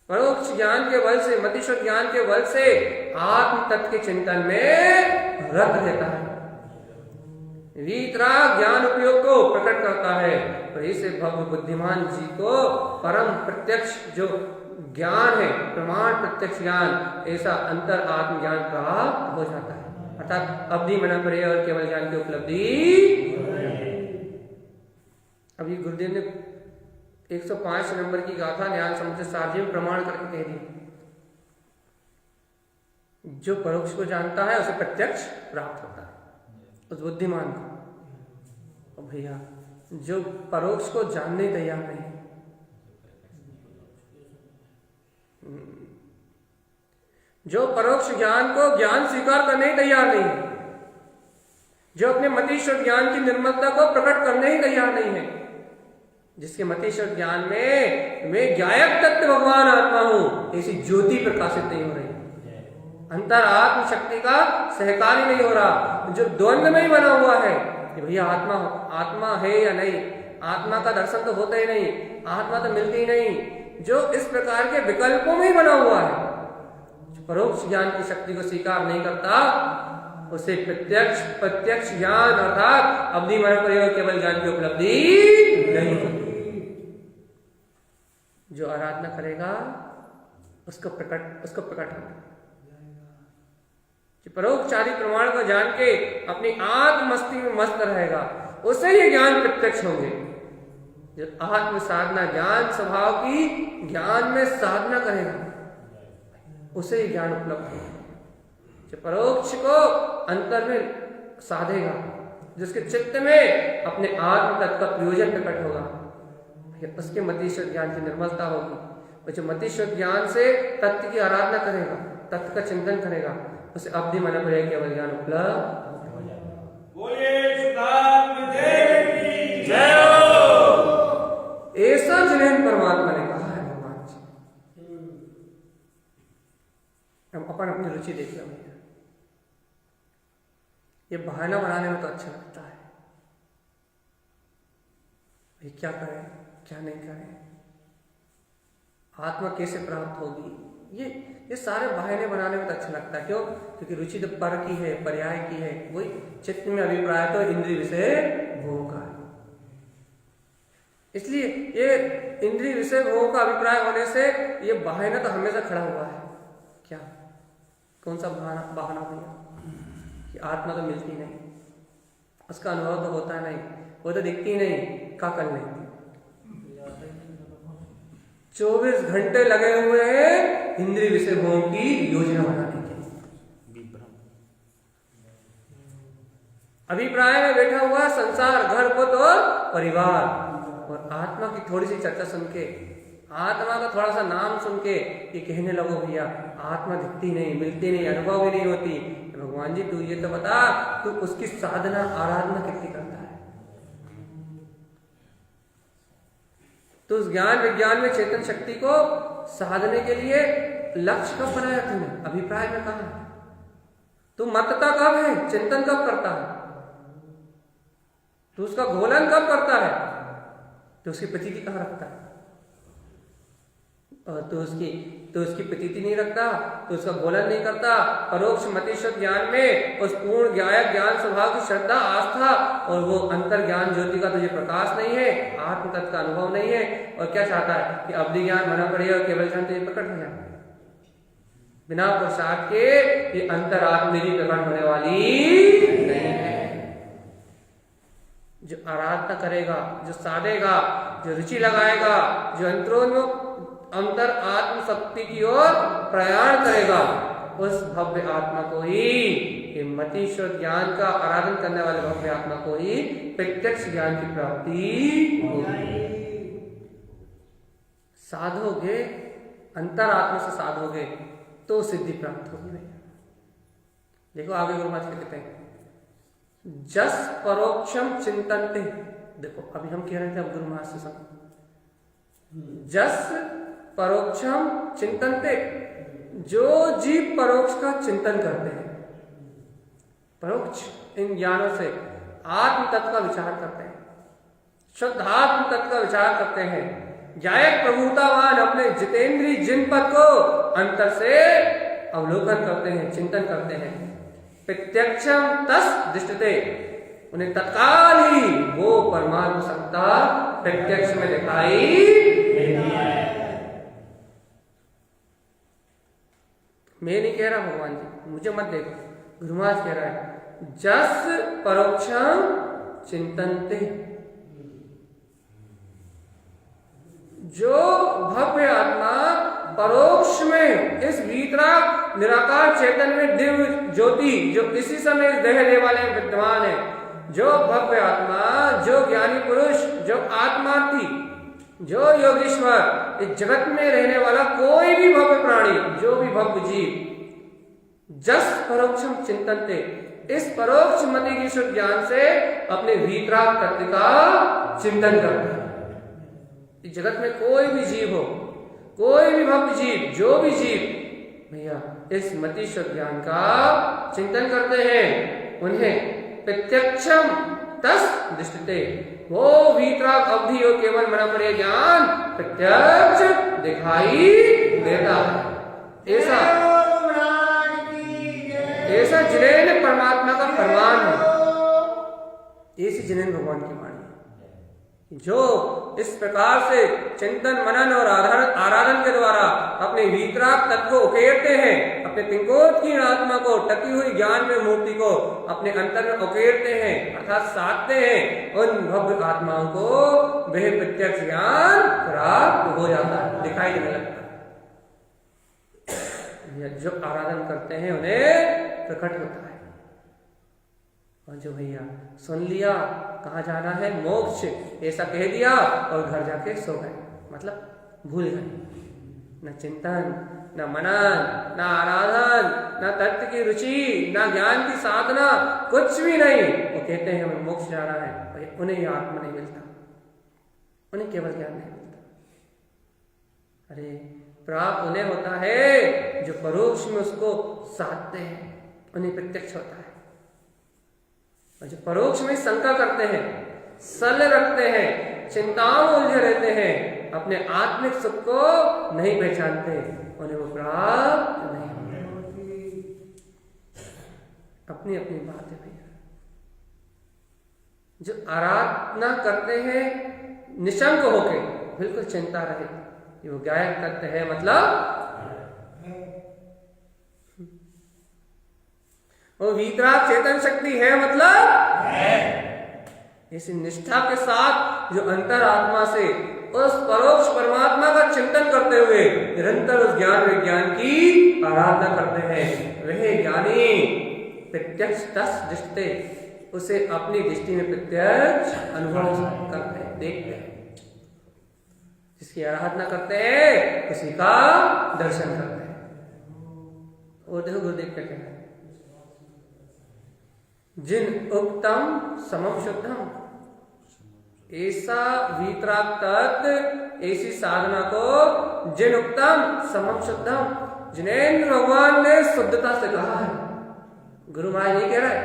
परोक्ष ज्ञान के बल से, मतिष्ठ ज्ञान के बल से आत्म तत्व के चिंतन में रत रहता है, वीतराग ज्ञान उपयोग को प्रकट करता है और इसे भव्य बुद्धिमान जी को परम प्रत्यक्ष जो ज्ञान है, प्रमाण प्रत्यक्ष ज्ञान, ऐसा अंतर आत्म ज्ञान प्राप्त हो जाता है। अर्थात अवधि मना परे और केवल ज्ञान की उपलब्धि। अभी गुरुदेव ने 105 नंबर की गाथा ज्ञान समुद्र सारजी में प्रमाण करके कह दी, जो परोक्ष को जानता है उसे प्रत्यक्ष प्राप्त होता है, उस बुद्धिमान को। और भैया जो परोक्ष को जानने तैयार नहीं, जो परोक्ष ज्ञान को ज्ञान स्वीकार करने ही तैयार नहीं है, जो अपने मतिष्ठ ज्ञान की निर्मलता को प्रकट करने ही तैयार नहीं है, जिसके मतिष्ठ ज्ञान में मैं ज्ञायक तत्व भगवान आत्मा हूं ऐसी ज्योति प्रकाशित नहीं हो रही, अंतर आत्म शक्ति का सहकारी नहीं हो रहा, जो द्वंद्व में ही बना हुआ है कि भैया आत्मा है या नहीं, आत्मा का दर्शन तो होता ही नहीं, आत्मा तो मिलती ही नहीं, जो इस प्रकार के विकल्पों में ही बना हुआ है, जो परोक्ष ज्ञान की शक्ति को स्वीकार नहीं करता, उसे प्रत्यक्ष ज्ञान अर्थात अवधि मन प्रयोग केवल ज्ञान की उपलब्धि नहीं होती। जो आराधना करेगा उसको प्रकट होगा, जो परोक्षादि प्रमाण को जान के अपनी आत्म मस्ती में मस्त रहेगा, उसे ये ज्ञान प्रत्यक्ष होंगे। जो आत्म साधना ज्ञान स्वभाव की ज्ञान में साधना करेगा उसे ही ज्ञान उपलब्ध होगा। जो परोक्ष को अंतर में साधेगा, जिसके चित्त में अपने आत्म तत्व का प्रयोजन प्रकट होगा, उसके मतिष्ठ ज्ञान की निर्मलता होगी। और जो मतिष्ठ ज्ञान से तत्व की आराधना करेगा, तत्व का चिंतन करेगा, उसे अवधि मन प्रयोग केवल ज्ञान उपलब्ध। ऐसा जिन्हें परमात्मा ने कहा है भगवान जी। हम अपन अपनी रुचि देख रहे हैं, ये बहाना बनाने में तो अच्छा लगता है, ये क्या करें क्या नहीं करें, आत्मा कैसे प्राप्त होगी, ये सारे बहाने बनाने में तो अच्छा लगता है। क्यों? क्योंकि रुचि तो पर की है, पर्याय की है, वही चित्त में अभिप्राय तो इंद्रिय विषय भोग का है। इसलिए ये इंद्रिय विषय भोग का अभिप्राय होने से ये बहाना तो हमेशा खड़ा हुआ है। क्या कौन सा बहाना भैया? कि आत्मा तो मिलती नहीं, उसका अनुभव तो होता नहीं, वो तो दिखती नहीं, क्या कर लेंगे? 24 घंटे लगे हुए हैं इंद्रिय विषय भोग की योजना बनाने के। अभिप्राय में बैठा हुआ संसार, घर पुत्र और परिवार, और आत्मा की थोड़ी सी चर्चा सुन के, आत्मा का थोड़ा सा नाम सुन के ये कहने लगो भैया आत्मा दिखती नहीं, मिलती नहीं, अनुभव भी नहीं होती। भगवान जी तू ये तो बता, तू उसकी साधना आराधना कितनी करता है? तो उस ज्ञान विज्ञान में चेतन शक्ति को साधने के लिए लक्ष्य कब बनाया तूने? अभिप्राय में कहा तू मतता कब है, चिंतन कब करता है, तू उसका घोलन कब करता है, तो उसकी प्रतीति कहां रखता है? और तो उसकी प्रतीति नहीं रखता, तो उसका घोलन नहीं करता। परोक्ष मतिष्ठ ज्ञान में उस पूर्ण ज्ञायक ज्ञान स्वभाव की श्रद्धा, आस्था और वो अंतर ज्ञान ज्योति का तुझे प्रकाश नहीं है, आत्म तत्व का अनुभव नहीं है। और क्या चाहता है कि अवधि ज्ञान मना पड़े और केवल ज्ञान तुझे प्रकट हो जाए। बिना प्रसाद के ये अंतर आत्म निधि प्रकट होने वाली नहीं है। जो आराधना करेगा, जो साधेगा, जो रुचि लगाएगा, जो अंतर आत्म शक्ति की ओर प्रयाण करेगा, उस भव्य आत्मा को ही, मतिष्ठ ज्ञान का आराधन करने वाले भव्य आत्मा को ही प्रत्यक्ष ज्ञान की प्राप्ति होगी। साधोगे, अंतर आत्मा से साधोगे तो सिद्धि प्राप्त होगी। देखो आगे गुरु महाराज कहते हैं जस परोक्षम चिंतनते। देखो अभी हम कह रहे थे, अब गुरु महाराज से सुनो, जस परोक्षम चिंतनते, जो जीव परोक्ष का चिंतन करते हैं, परोक्ष इन ज्ञानों से आत्म तत्व का विचार करते हैं, शुद्ध आत्म तत्व का विचार करते हैं। गायक प्रभुतावान अपने जितेंद्रीय जिनपद को अंतर से अवलोकन करते हैं, चिंतन करते हैं। प्रत्यक्षम तस् दृष्टते, उन्हें तत्काल ही वो परमात्म सत्ता प्रत्यक्ष में दिखाई देती है। मैं नहीं कह रहा भगवान जी, मुझे मत देखो, गुरु महाराज कह रहा है जस परोक्षम चिंतनते, जो भव्य आत्मा परोक्ष में इस भीतराग निराकार चेतन में दिव्य ज्योति जो इसी समय इस देह देवालय में विद्यमान है, जो भव्य आत्मा, जो ज्ञानी पुरुष, जो आत्मार्थी, जो योगीश्वर, इस जगत में रहने वाला कोई भी भव्य प्राणी, जो भी भव्य जीव जस परोक्षम चिंतनते, इस परोक्ष मति की शुद्ध ज्ञान से अपने भीतराग तत्व का चिंतन करते हैं। इस जगत में कोई भी जीव हो, कोई भी भव्य जीव, जो भी जीव भैया इस मति शुद्ध ज्ञान का चिंतन करते हैं, उन्हें प्रत्यक्षम तस् दृष्टते, वो भीतराग अवधि और केवल मन पर ज्ञान प्रत्यक्ष दिखाई देता है। ऐसा जिनेन परमात्मा का फरमान है। ऐसी जिनेन भगवान की वाणी है, जो इस प्रकार से चिंतन मनन और आराधन के द्वारा अपने भीतराग तत्व को उकेरते हैं, अपने पिंकोट की आत्मा को, टकी हुई ज्ञान में मूर्ति को अपने अंतर में उकेरते हैं, अर्थात साधते हैं, उन भव्य आत्माओं को वह प्रत्यक्ष ज्ञान प्राप्त हो जाता है, दिखाई देने लगता है। जो आराधन करते हैं उन्हें प्रकट होता है। और जो भैया सुन लिया कहाँ जाना है, मोक्ष, ऐसा कह दिया और घर जाके सो गए, मतलब भूल गए। न चिंतन, न मनन, न आराधन, न तत्व की रुचि, न ज्ञान की साधना, कुछ भी नहीं। वो कहते हैं हमें मोक्ष जाना है, उन्हें ये आत्मा नहीं मिलता, उन्हें केवल ज्ञान नहीं मिलता। अरे प्राप्त उन्हें होता है जो परोक्ष में उसको साधते हैं, उन्हें प्रत्यक्ष होता है। और जो परोक्ष में शंका करते हैं, सल रखते हैं, चिंताओं में उलझे रहते हैं, अपने आत्मिक सुख को नहीं पहचानते, उन्हें वो प्राप्त नहीं होती। अपनी अपनी बात है भैया। जो आराधना करते हैं निशंक होके, बिल्कुल चिंता रहित, ये वो गायक तत्व है, मतलब वो भीतराग चेतन शक्ति है, मतलब इसी निष्ठा के साथ जो अंतर आत्मा से उस परोक्ष परमात्मा का चिंतन करते हुए निरंतर उस ज्ञान विज्ञान की आराधना करते हैं, वह ज्ञानी प्रत्यक्ष तस् दृष्टते, उसे अपनी दृष्टि में प्रत्यक्ष अनुभव करते हैं, देखते हैं। जिसकी आराधना करते हैं उसी का दर्शन करते हैं। और देखो गुरुदेव क्या कहना है, जिन उक्तम समम शुद्धम, ऐसा वीतराग तत्व, ऐसी साधना को जिन उक्तम समम शुद्धम, जिनेन्द्र भगवान ने शुद्धता से कहा है। गुरु महाराज नहीं कह रहा है,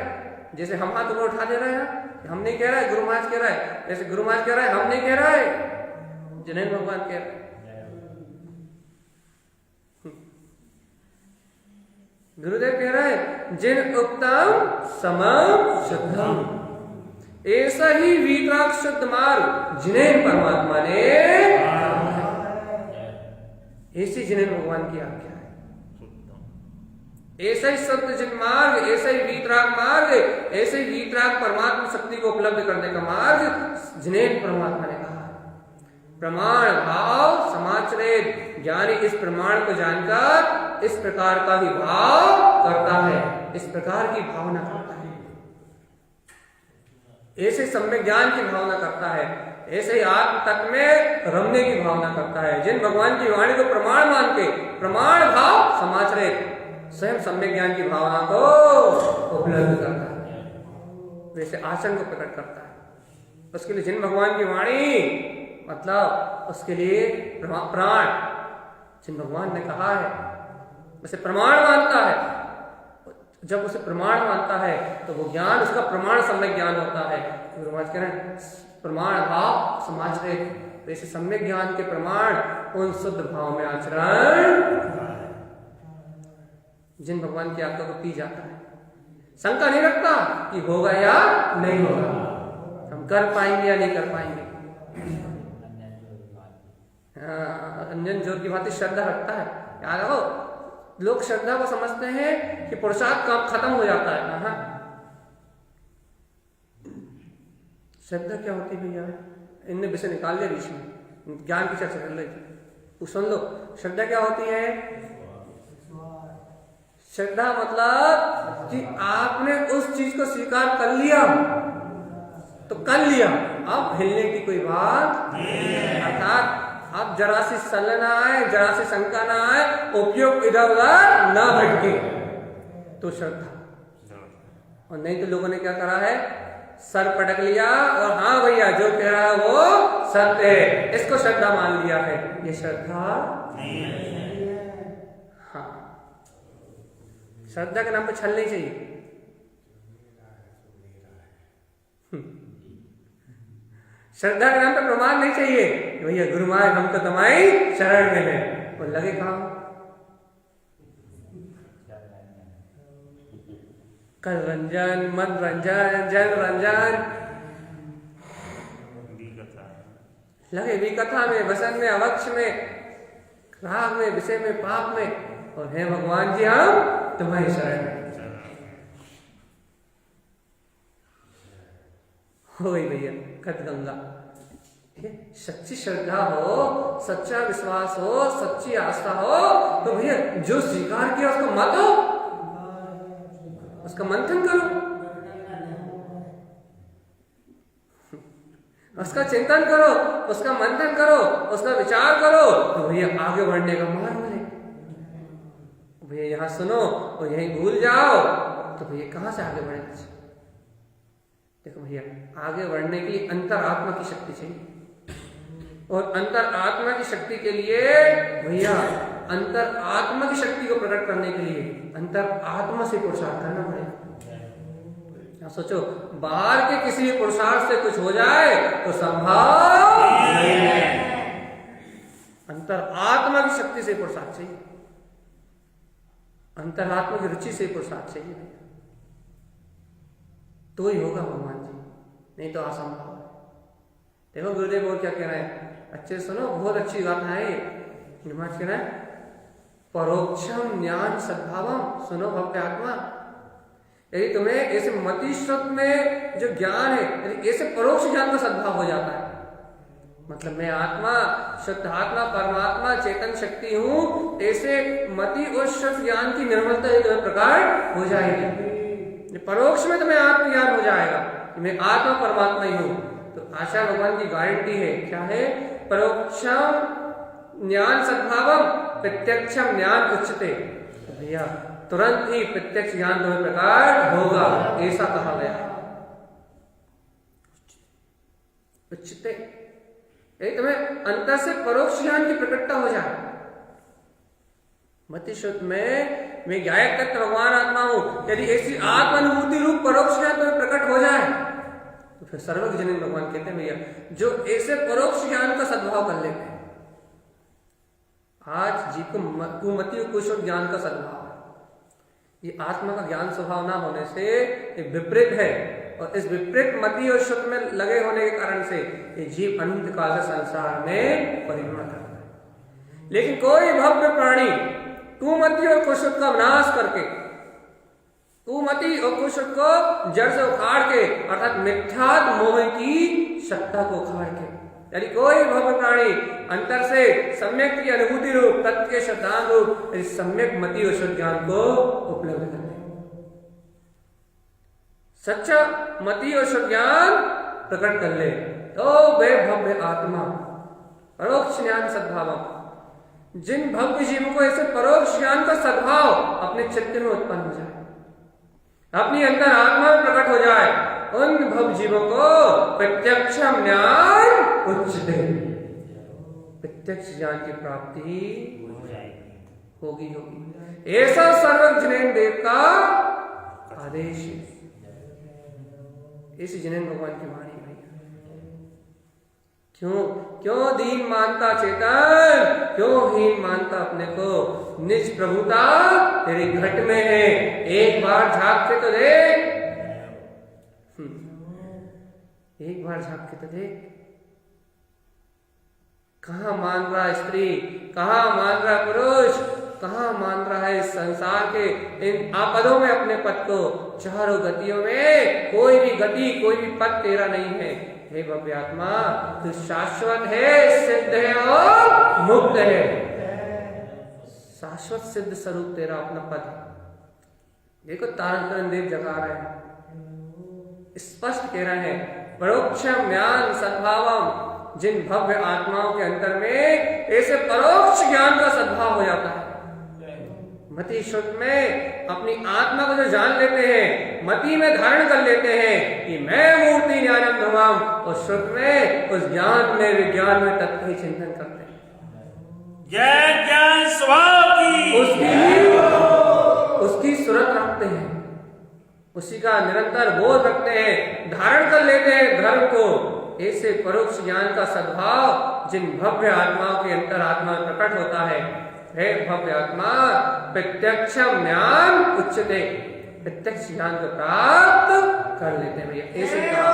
जैसे हम हाथ ऊपर उठा दे रहे हैं, हम नहीं कह रहा है, गुरु महाराज कह रहा है, जैसे गुरु महाराज कह रहा है, हम नहीं कह रहा है, जिनेन्द्र भगवान कह रहा है। गुरुदेव कह रहा है जिन उक्तम समम शुद्धम, ऐसा ही वीतराग शुद्ध मार्ग जिन्हें परमात्मा ने, ऐसी जिन्हें भगवान की आज्ञा है, ऐसा ही शुद्ध जिन मार्ग, ऐसा ही वीतराग मार्ग, ऐसे ही वीतराग परमात्मा शक्ति को उपलब्ध करने का मार्ग जिन्हें परमात्मा ने कहा। प्रमाण भाव समाचरित, ज्ञानी इस प्रमाण को जानकर इस प्रकार का ही भाव करता है, इस प्रकार की भावना करता है, ऐसे सम्यक ज्ञान की भावना करता है, ऐसे ही आत्म तत्व में रमने की भावना करता है। जिन भगवान की वाणी को प्रमाण मान के प्रमाण भाव समाचरित स्वयं सम्यक ज्ञान की भावना को उपलब्ध करता है, वैसे आचरण को प्रकट करता है। उसके लिए जिन भगवान की वाणी, मतलब उसके लिए प्राण, जिन भगवान ने कहा है वैसे प्रमाण मानता है, जब उसे प्रमाण मानता है तो वो ज्ञान उसका प्रमाण सम्यक ज्ञान होता है। गुरु महाराज कह रहे हैं प्रमाण भाव समाज रे, वैसे सम्यक ज्ञान के प्रमाण उन शुद्ध भाव में आचरण जिन भगवान की आज्ञा को पी जाता है, शंका नहीं रखता कि होगा या नहीं होगा, हम कर पाएंगे या नहीं कर पाएंगे। अंजन जोर की भांति श्रद्धा रखता है। याद रखो, लोग श्रद्धा को समझते हैं कि पुरुषार्थ काम खत्म हो जाता है। हाँ, श्रद्धा क्या होती है भैया? इनने विषय निकाल लिया बीच में, ज्ञान की चर्चा कर रही थी, तो सुन लो। श्रद्धा क्या होती है? श्रद्धा मतलब कि आपने उस चीज को स्वीकार कर लिया तो कर लिया, अब हिलने की कोई बात नहीं। अर्थात अब जरा सी संदेह ना आए, जरा सी शंका ना आए, उपयोग इधर उधर ना भटके, तो श्रद्धा। और नहीं तो लोगों ने क्या करा है, सर पटक लिया और हाँ भैया जो कह रहा है वो सत्य है, इसको श्रद्धा मान लिया है। ये श्रद्धा हाँ, श्रद्धा के नाम पे छल नहीं चाहिए। श्रद्धा के नाम पे प्रमाण नहीं चाहिए भैया गुरु महाराज हम तो तुम्हारी शरण में है, और लगे कहा कर रंजन, मन रंजन, जन रंजन, लगे भी कथा में, वसन में, अवक्ष में, राग में, विषय में, पाप में, और हे भगवान जी हम तुम्हारी शरण में। हो गई भैया खत गंगा। सच्ची श्रद्धा हो, सच्चा विश्वास हो, सच्ची आस्था हो, तो भैया जो स्वीकार किया उसको मत हो, उसका मंथन करो, उसका चिंतन करो, उसका मंथन करो, उसका विचार करो, तो भैया आगे बढ़ने का मार्ग मिले। भैया यहाँ सुनो और यहीं भूल जाओ तो भैया कहाँ से आगे बढ़ेंगे? देखो भैया आगे बढ़ने के लिए अंतरात्मा की शक्ति चाहिए, और अंतरात्मा की शक्ति के लिए भैया अंतरात्मा की शक्ति को प्रकट करने के लिए अंतरात्मा से पुरुषार्थ करना पड़ेगा। सोचो बाहर के किसी पुरुषार्थ से कुछ हो जाए तो संभव नहीं है, अंतरात्मा की शक्ति से पुरुषार्थ चाहिए, अंतरात्मा की रुचि से पुरुषार्थ चाहिए, तो ही होगा भगवान जी, नहीं तो असंभव है। देखो गुरुदेव और क्या कह रहे हैं, अच्छे सुनो, बहुत अच्छी बात है ये। कह रहे हैं परोक्षम ज्ञान सद्भावम, सुनो भव्य आत्मा, यदि तुम्हें ऐसे मति श्रुत में जो ज्ञान है, यदि ऐसे परोक्ष ज्ञान का सद्भाव हो जाता है, मतलब मैं आत्मा, शुद्ध आत्मा, परमात्मा, चेतन शक्ति हूं, ऐसे मति और शुद्ध ज्ञान की निर्मलता तुम्हें प्रकट हो जाएगी। परोक्ष में तुम्हें आत्मज्ञान हो जाएगा कि मैं आत्मा परमात्मा ही हूं, तो आशा भगवान की गारंटी है। क्या है? परोक्षम ज्ञान सद्भावम प्रत्यक्षम ज्ञान उच्चते। भैया तुरंत ही प्रत्यक्ष ज्ञान तुम्हें प्रकट होगा, ऐसा कहा गया। उच्चते तुम्हें अंतर से परोक्ष ज्ञान की प्रकटता हो जाए। मति शुद्ध में मैं गायक तत्व भगवान आत्मा हूं, यदि ऐसी आत्मानुभूति रूप परोक्ष ज्ञान तुम्हें प्रकट हो जाए तो फिर सर्वज्ञ जन भगवान कहते हैं भैया जो ऐसे परोक्ष ज्ञान का सद्भाव कर लेते हैं। आज जी को कुमति और कुशल ज्ञान का सद्भाव है, ये आत्मा का ज्ञान स्वभाव ना होने से एक विपरीत है, और इस विपरीत मति और शुद्ध में लगे होने के कारण से ये जीव अनंत काल से संसार में परिभ्रमण करता है। लेकिन कोई भव्य प्राणी कुमति और कुशुद्ध का विनाश करके, कुमति और कुशुद्ध को जड़ से उखाड़ के, अर्थात मिथ्यात्व मोह की सत्ता को उखाड़ के, यानी कोई भव्य प्राणी अंतर से सम्यक की अनुभूति रूप, तत्व के सिद्धांत रूप सम्यक मति और शुद्ध ज्ञान को उपलब्ध करते, सच्चा मति और शुद्ध ज्ञान प्रकट कर ले, तो वे भव्य आत्मा परोक्ष ज्ञान सद्भाव। जिन भव्य जीवों को ऐसे परोक्ष ज्ञान का सद्भाव अपने चित्त में उत्पन्न हो जाए, अपनी अंतर आत्मा में प्रकट हो जाए, उन भव्य जीवों को प्रत्यक्ष ज्ञान उच्चते, प्रत्यक्ष ज्ञान की प्राप्ति होगी। ऐसा सर्वज्ञ देव का आदेश है। इस जिनेन्द्र भगवान की वाणी भैया। क्यों दीन मानता चेतन, क्यों हीन मानता अपने को? निज प्रभुता तेरी घट में है, एक बार झांक के तो देख, एक बार झांक के तो देख। कहाँ मान रहा है स्त्री, कहाँ मान रहा है पुरुष, कहाँ मान रहा है इस संसार के इन आपदों में अपने पद को? चारों गतियों में कोई भी गति, कोई भी पद तेरा नहीं है। हे भव्य आत्मा, तू शाश्वत है, सिद्ध है और मुक्त है। शाश्वत सिद्ध स्वरूप तेरा अपना पद। देखो तारतरण देव जगा रहे हैं, स्पष्ट कह रहे हैं, परोक्षम ज्ञान सद्भावम। जिन भव्य आत्माओं के अंतर में ऐसे परोक्ष ज्ञान का सद्भाव हो जाता है। मति शुद्ध में अपनी आत्मा को जो जान लेते हैं, मति में धारण कर लेते हैं कि मैं मूर्ति ज्ञानम ध्रुवम, और शुद्ध में उस ज्ञान में विज्ञान में तत्व ही चिंतन करते हैं। जय ज्ञान स्वभाव की, उसकी सुरत रखते हैं, उसी का निरंतर बोध रखते हैं, धारण कर लेते हैं धर्म को। ऐसे परोक्ष ज्ञान का सद्भाव जिन भव्य आत्माओं के अंतर आत्मा में प्रकट होता है। हे भव्य आत्मा, प्रत्यक्ष ज्ञान उच्चते, प्रत्यक्ष ज्ञान को प्राप्त कर लेते हैं भैया। ऐसे कहा,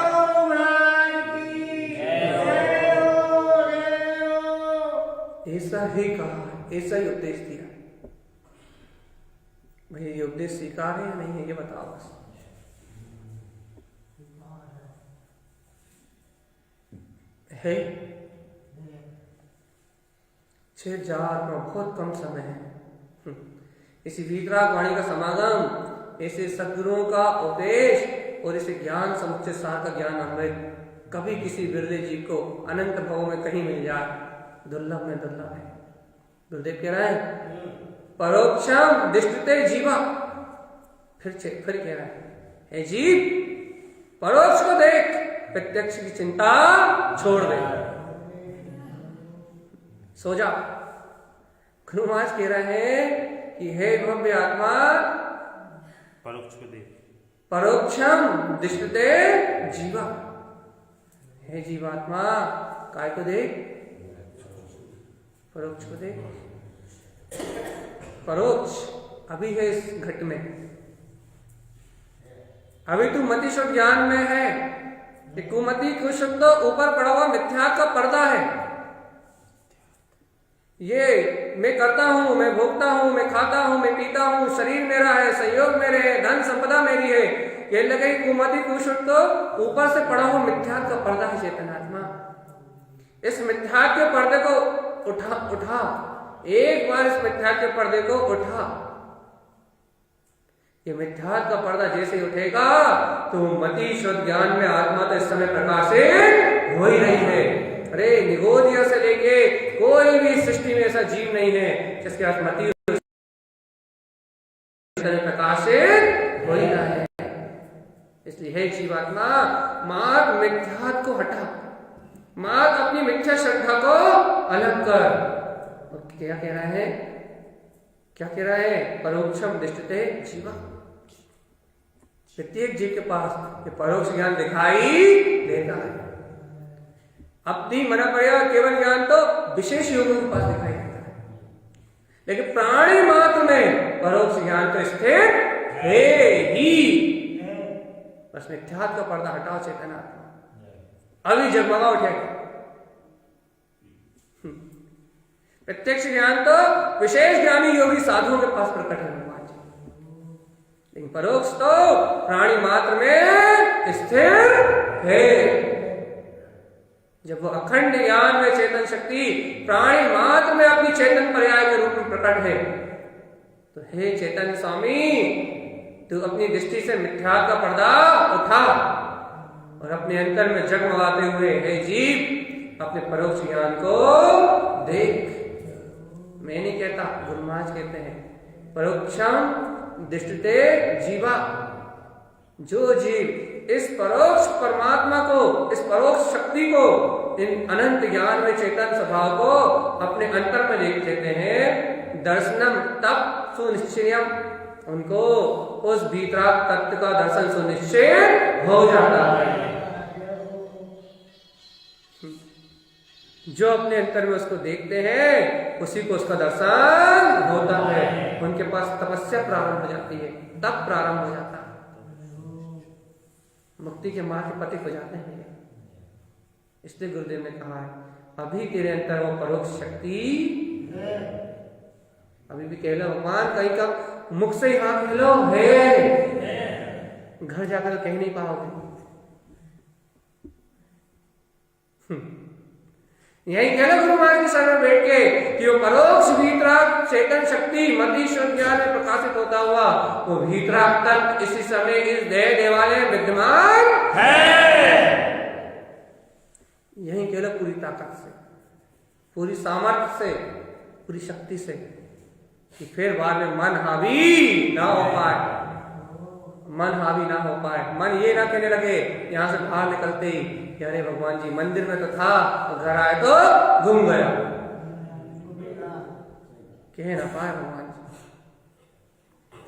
ऐसा ही कहा, ऐसा ही उपदेश दिया भैया। ये उपदेश स्वीकार है या नहीं है, ये बताओ बस। है 6,000 में बहुत कम समय है। इसी वीतराग वाणी का समागम, ऐसे सद्गुरुओं का उपदेश और इसे ज्ञान समुच्चय सार का ज्ञान अमृत कभी किसी बिरले जीव को अनंत भवों में कहीं मिल जाए, दुर्लभ में दुर्लभ है। गुरुदेव कह रहे हैं, परोक्षम दृष्टते जीवा। फिर कह रहा है जीव, परोक्ष को देख, प्रत्यक्ष की चिंता छोड़ दे, सो जा। गुरु महाराज कह रहे हैं कि हे भव्य आत्मा, परोक्ष को देख, परोक्षम दृष्टते जीवा। हे जीवात्मा, काय को देख, परोक्ष को देख। परोक्ष अभी है इस घट में, अभी तू मतिशुद्ध ज्ञान में है। कुमति कुशुद्ध तो ऊपर पड़ा हुआ मिथ्या का पर्दा है। ये मैं करता हूं, मैं भोगता हूं, मैं खाता हूं, मैं पीता हूं, शरीर मेरा है, सहयोग मेरे है, धन संपदा मेरी है, ये लगे कुमति कुशुद्ध तो ऊपर से पड़ा हुआ मिथ्या का पर्दा है। चेतनात्मा, इस मिथ्या के पर्दे को उठा, एक बार इस मिथ्या के पर्दे को उठा। ये मिथ्या का पर्दा जैसे उठेगा तो मति शुद्ध ज्ञान में आत्मा तो इस समय प्रकाशित हो ही रही है। अरे निगोदिया से लेके कोई भी सृष्टि में ऐसा जीव नहीं है जिसके पास मति प्रकाशित हो ही रहा है। इसलिए हे जीवात्मा, मार्ग मिथ्या को हटा, मार्ग अपनी मिथ्या श्रद्धा को अलग कर। और क्या कह रहा है, क्या कह रहा है, परोक्षम दृष्टते जीवा। प्रत्येक जीव के पास ये परोक्ष ज्ञान दिखाई देता है। अपनी मना पड़ेगा केवल ज्ञान तो विशेष योगों के पास दिखाई देता है, लेकिन प्राणी मात्र में परोक्ष ज्ञान तो स्थिर है ही। बस मिथ्यात्व का पर्दा हटाओ चेतनात्मा, अभी जगमगा उठेगा। प्रत्यक्ष ज्ञान तो विशेष ज्ञानी योगी साधुओं के पास प्रकट है भगवान जी, लेकिन परोक्ष तो प्राणी मात्र में स्थिर है। जब वो अखंड ज्ञान में चेतन शक्ति प्राणी मात्र में अपनी चेतन पर्याय के रूप में प्रकट है, तो हे चेतन स्वामी, तू अपनी दृष्टि से मिथ्या का पर्दा उठा और अपने अंतर में जगमगाते हुए हे जीव अपने परोक्ष ज्ञान को देख। मैं नहीं कहता, गुरु महाराज कहते हैं, परोक्षम दृष्टते जीवा। जो जीव इस परोक्ष परमात्मा को, इस परोक्ष शक्ति को, इन अनंत ज्ञान में चेतन स्वभाव को अपने अंतर में देख लेते हैं, दर्शनम तप सुनिश्चयम उनको उस भीतराग तत्व का दर्शन सुनिश्चित हो जाता है। जो अपने अंतर में उसको देखते हैं उसी को उसका दर्शन होता है। उनके पास तपस्या प्रारंभ हो जाती है, तब प्रारंभ हो जाता है, मुक्ति के मार्ग के पथिक हो जाते हैं। इसलिए गुरुदेव ने कहा है अभी तेरे अंतर वो परोक्ष शक्ति अभी भी कह लो भगवान, कहीं का मुख से ही हाथ मिलो है, घर जाकर तो कह नहीं पाओगे। यही कह लो गुरु महाराज के सामने बैठ के कि वो परोक्ष भीतराग चेतन शक्ति मधीश्वर ज्ञान में प्रकाशित होता हुआ वो भीतराग तक इसी समय इस देह देवालय में विद्यमान है। यही कह लो पूरी ताकत से, पूरी सामर्थ्य से, पूरी शक्ति से, कि फिर बाद में मन हावी ना हो पाए, मन हावी ना हो पाए। मन ये ना कहने लगे यहां से बाहर निकलते ही कि अरे भगवान जी मंदिर में तो था और घर आए तो घूम गया, कह ना पाए भगवान जी।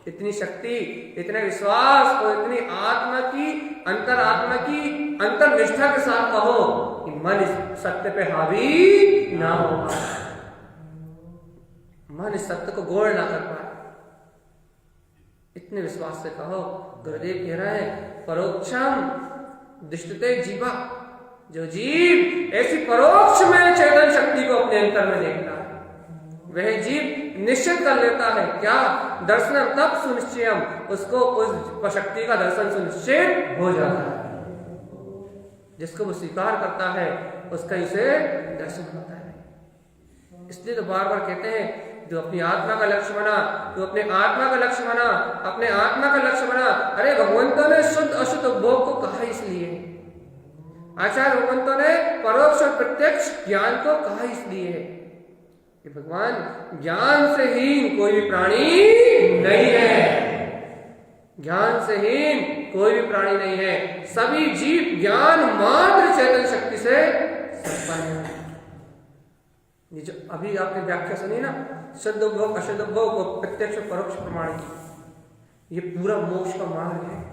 इतनी शक्ति, इतने विश्वास और इतनी आत्मा की अंतरात्मा की अंतर्निष्ठा के साथ कहो कि मन इस सत्य पे हावी ना हो पाए, मन इस सत्य को गोड़ ना कर पाए। इतने विश्वास से कहो। गुरुदेव कह रहे हैं परोक्षम दृष्टते जीवा, जो जीव ऐसी परोक्ष में चेतन शक्ति को अपने अंतर में देखता है वह जीव निश्चित कर लेता है क्या, दर्शन तब सुनिश्चयम, उसको उस शक्ति का दर्शन सुनिश्चित हो जाता है। जिसको वो स्वीकार करता है उसका इसे दर्शन होता है। इसलिए तो बार बार कहते हैं जो अपनी आत्मा का लक्ष्य बना, तो अपने आत्मा का लक्ष्य बना, अपने आत्मा का लक्ष्य बना। अरे भगवंतों ने शुद्ध अशुद्ध भोग को कहा इसलिए, आचार्य भगवंतों ने परोक्ष और प्रत्यक्ष ज्ञान को कहा इसलिए कि भगवान ज्ञान से हीन कोई भी प्राणी नहीं है, ज्ञान से हीन कोई भी प्राणी नहीं है। सभी जीव ज्ञान मात्र चेतन शक्ति से संपन्न है। ये जो अभी आपने व्याख्या सुनी ना, शुद्ध भोग अशुद्ध भोग और प्रत्यक्ष परोक्ष प्रमाण, ये पूरा मोक्ष का मार्ग है,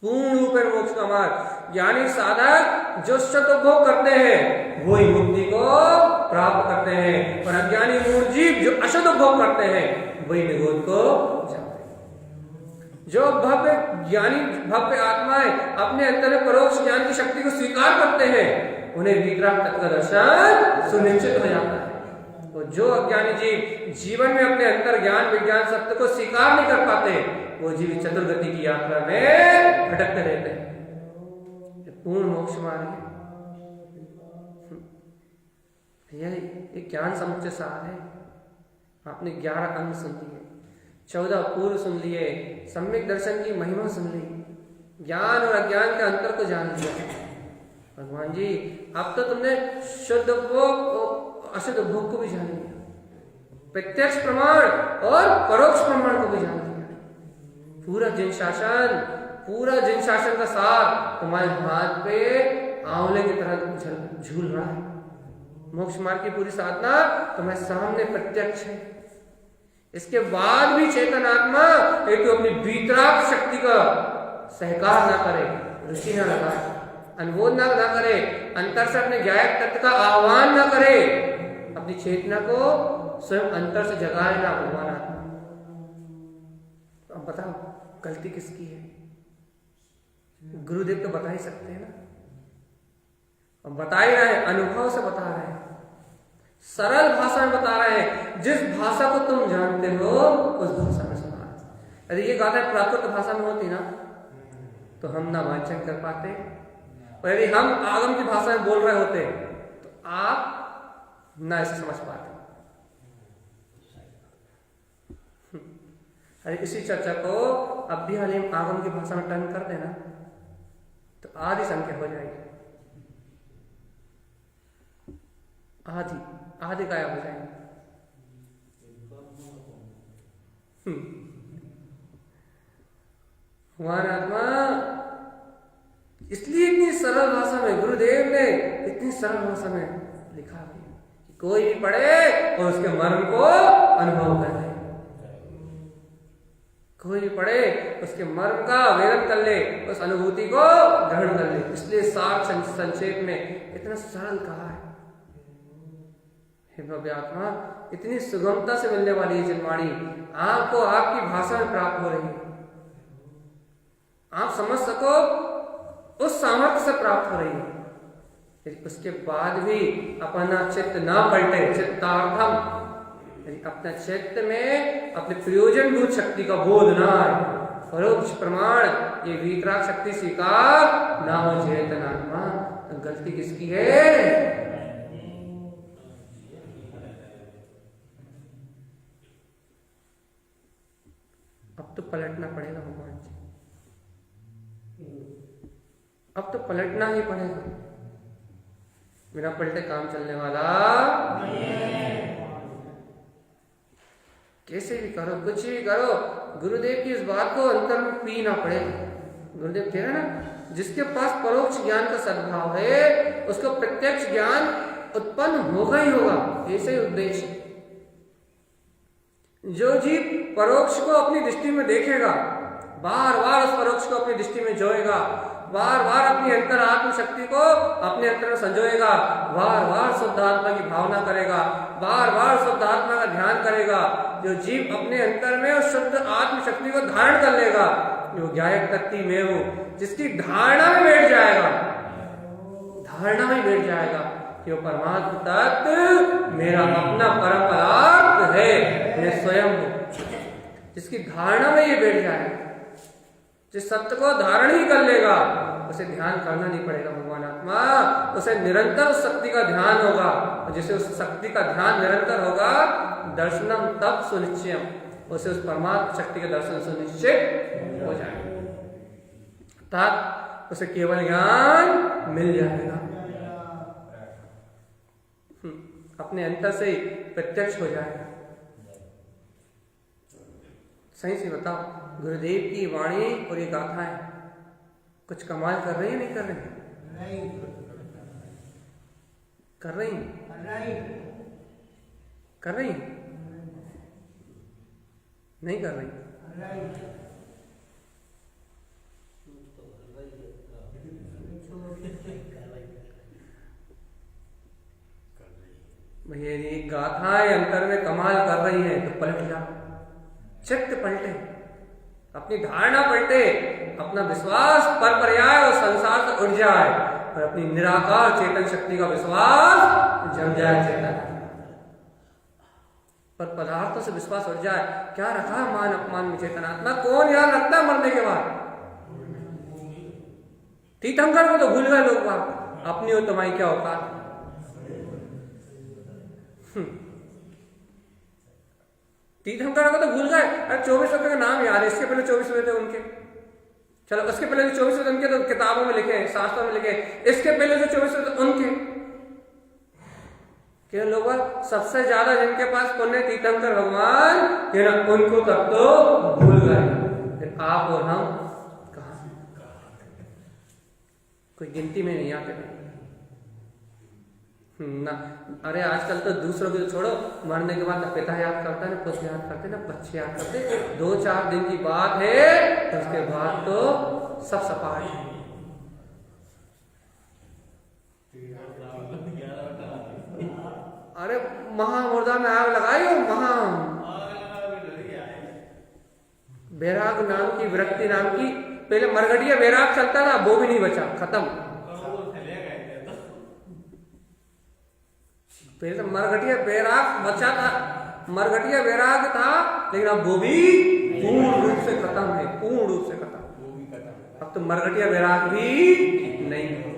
पूर्ण रूप में मोक्ष का मार्ग। यानी साधक जो शुद्ध भोग करते हैं वो ही मुक्ति को प्राप्त करते हैं, और अज्ञानी मूढ़ जीव जो अशुद्ध भोग करते हैं वही निरोध को जाते हैं। जो भव्य ज्ञानी भव्य आत्माएं अपने अंतर में परोक्ष ज्ञान की शक्ति को स्वीकार करते हैं उन्हें वितराग तत्व का दर्शन सुनिश्चित हो जाता है। तो जो अज्ञानी जीव जीवन में अपने अंतर ज्ञान विज्ञान सत्य को स्वीकार नहीं कर पाते वो जीव चतुर्गति की यात्रा में भटकते रहते हैं। पूर्ण मोक्ष मार्ग है। ये ज्ञान समुच्चय सार है। आपने 11 अंग सुन लिए, 14 पूर्व सुन लिए, सम्यक दर्शन की महिमा सुन ली, ज्ञान और अज्ञान के अंतर को जान लिया। भगवान जी अब तो तुमने शुद्ध भोग और अशुद्ध भोग को भी जान लिया, प्रत्यक्ष प्रमाण और परोक्ष प्रमाण को भी जान लिया। पूरा जिन शासन का सार तुम्हारे हाथ पे आंवले की तरह झूल रहा है। मोक्ष मार्ग की पूरी साधना तुम्हारे सामने प्रत्यक्ष है। इसके बाद भी चेतन आत्मा एक अपनी भीतराग शक्ति का सहकार ना करे, रुचि ना लगाए, अनुबोध ना करे, अंतर से अपने ज्ञायक तत्व का आह्वान ना करे, अपनी चेतना को स्वयं अंतर से जगाए ना भगवान आत्मा। तो अब बताओ गलती किसकी है? गुरुदेव तो बता ही सकते हैं ना, अब बता ही रहे हैं, अनुभव से बता रहे हैं, सरल भाषा में बता रहे हैं। जिस भाषा को तुम जानते हो उस भाषा में सुना। यदि ये गाथा प्राकृत भाषा में होती ना तो हम ना वांछन कर पाते, और यदि हम आगम की भाषा में बोल रहे होते तो आप ना इसे समझ पाते। अरे इसी चर्चा को अब भी हालिम आगम की भाषा में टर्न कर देना तो आधी संख्या हो जाएगी, आधी गायब हो जाएंगे। हमारा आत्मा इसलिए इतनी सरल भाषा में गुरुदेव ने इतनी सरल भाषा में लिखा है कि कोई भी पढ़े और उसके मर्म को अनुभव करे। कोई भी पढ़े उसके मर्म का वेदन कर ले, उस अनुभूति को ग्रहण कर ले। इसलिए सार संक्षेप में इतना सरल कहा है। हे भव्य आत्मा, इतनी सुगमता से मिलने वाली ये जनवाणी आपको आपकी भाषा में प्राप्त हो रही है। आप समझ सको उस सामर्थ्य से प्राप्त हो रही है। यदि उसके बाद भी अपना चित्त ना पलटे, चित्तार्थम, यदि अपने चित्त में अपने प्रयोजनभूत शक्ति का बोध ना आए, परोक्ष प्रमाण ये वीतराग शक्ति स्वीकार ना हो चेतनात्मा, तो गलती किसकी है? अब तो पलटना पड़ेगा भगवान जी, अब तो पलटना ही पड़ेगा। बिना पलटे काम चलने वाला कैसे भी करो, कुछ भी करो, गुरुदेव की इस बात को अंतर में पीना पड़ेगा। गुरुदेव कह रहे हैं ना, जिसके पास परोक्ष ज्ञान का सद्भाव है उसको प्रत्यक्ष ज्ञान उत्पन्न होगा ही होगा, ऐसे ही उद्देश्य। जो जीव परोक्ष को अपनी दृष्टि में देखेगा, बार बार उस परोक्ष को अपनी दृष्टि में जोएगा, बार बार अपनी अंतरात्म शक्ति को अपने अंतर में संजोएगा, बार बार शुद्ध आत्मा की भावना करेगा, बार बार शुद्ध आत्मा का ध्यान करेगा, जो जीव अपने अंतर में उस शुद्ध आत्म शक्ति को धारण कर लेगा, जो ज्ञायक तत्ती में हो, जिसकी धारणा में बैठ जाएगा, धारणा में बैठ जाएगा कि वो परमात्मा तत्व मेरा अपना परम पदार्थ है, मैं स्वयं हूं। जिसकी धारणा में ये बैठ जाएगा, जिस सत्य को धारण ही कर लेगा, उसे ध्यान करना नहीं पड़ेगा भगवान आत्मा, उसे निरंतर उस शक्ति का ध्यान होगा, और जिसे उस शक्ति का ध्यान निरंतर होगा, दर्शनम तब सुनिश्चयम, उसे उस परमात्मा शक्ति के दर्शन सुनिश्चित हो जाएगा, तब उसे केवल ज्ञान मिल जाएगा, अपने अंतर से प्रत्यक्ष हो जाएगा। सही से बताओ, गुरुदेव की वाणी और ये गाथाएं कुछ कमाल कर रही है नहीं कर रही? नहीं कर रही, कर रही, नहीं कर रही? भैया ये गाथाएं अंतर में कमाल कर रही हैं तो पलट जाओ, चित्त पलटे, अपनी धारणा पलटे, अपना विश्वास पर पर्याय और संसार से उठ जाए, और अपनी निराकार चेतन शक्ति का विश्वास जम जाए चेतन पर, पदार्थों से विश्वास उठ जाए। क्या रखा मान अपमान में चेतनात्मा? कौन याद रखता मरने के बाद? तीर्थंकर को तो भूल गए लोग, अपनी हो तुम्हारी क्या औकात। तीर्थंकर को तो भूल गए। अरे 24 रुपए का नाम याद है, इसके पहले 24 रुपए थे उनके, चलो उसके पहले जो 24 रुपए उनके तो किताबों में लिखे, शास्त्रों में लिखे, इसके पहले जो 24 रुपए उनके। क्या लोग सबसे ज्यादा जिनके पास पुण्य तीर्थंकर भगवान, उनको तब तो भूल गए, आप और हम कहां, कोई गिनती में नहीं आते ना। अरे आजकल तो दूसरों को छोड़ो, मरने के बाद ना पिता याद करता है, ना पुत्र याद करते, ना बच्चे याद करते, 2-4 दिन की बात है, तो उसके बाद तो सब सपाट है। अरे महामुर्दा में आग लगाई हो, महा बैराग नाम की, विरक्ति नाम की, पहले मरघटिया बैराग चलता था, वो भी नहीं बचा, खत्म। पहले तो मरघटिया बैराग बचा था, मरघटिया बैराग था, लेकिन अब वो भी पूर्ण रूप से खत्म है, पूर्ण रूप से खत्म। अब तो मरघटिया बैराग भी नहीं है।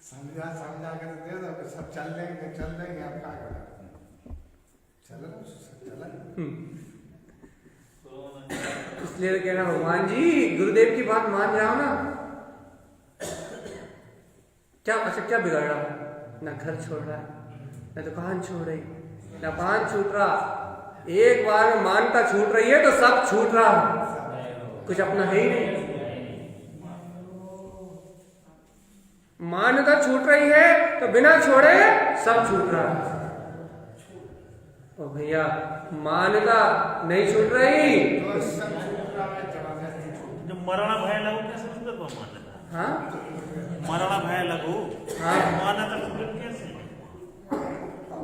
समझा कर दे दो, सब चल देंगे आप क्या करें, चलो। इसलिए कह रहा भगवान जी, गुरुदेव की बात मान जाओ ना, क्या अच्छा क्या बिगड़ रहा है? ना घर छोड़ रहा है, ना दुकान छोड़ रही, ना पान छूट रहा, एक बार में मानता छूट रही है तो सब छूट रहा है, कुछ अपना है ही नहीं। मान्यता छूट रही है तो बिना छोड़े सब छूट रहा है। और भैया मान्यता नहीं छूट रही तो सब छूट रहा है, जबरदस्ती छूट। जो मरण भय लगू कैसे छूटे तो मान्यता? हाँ मरण भय लगू हाँ। मान्यता छूटे कैसे?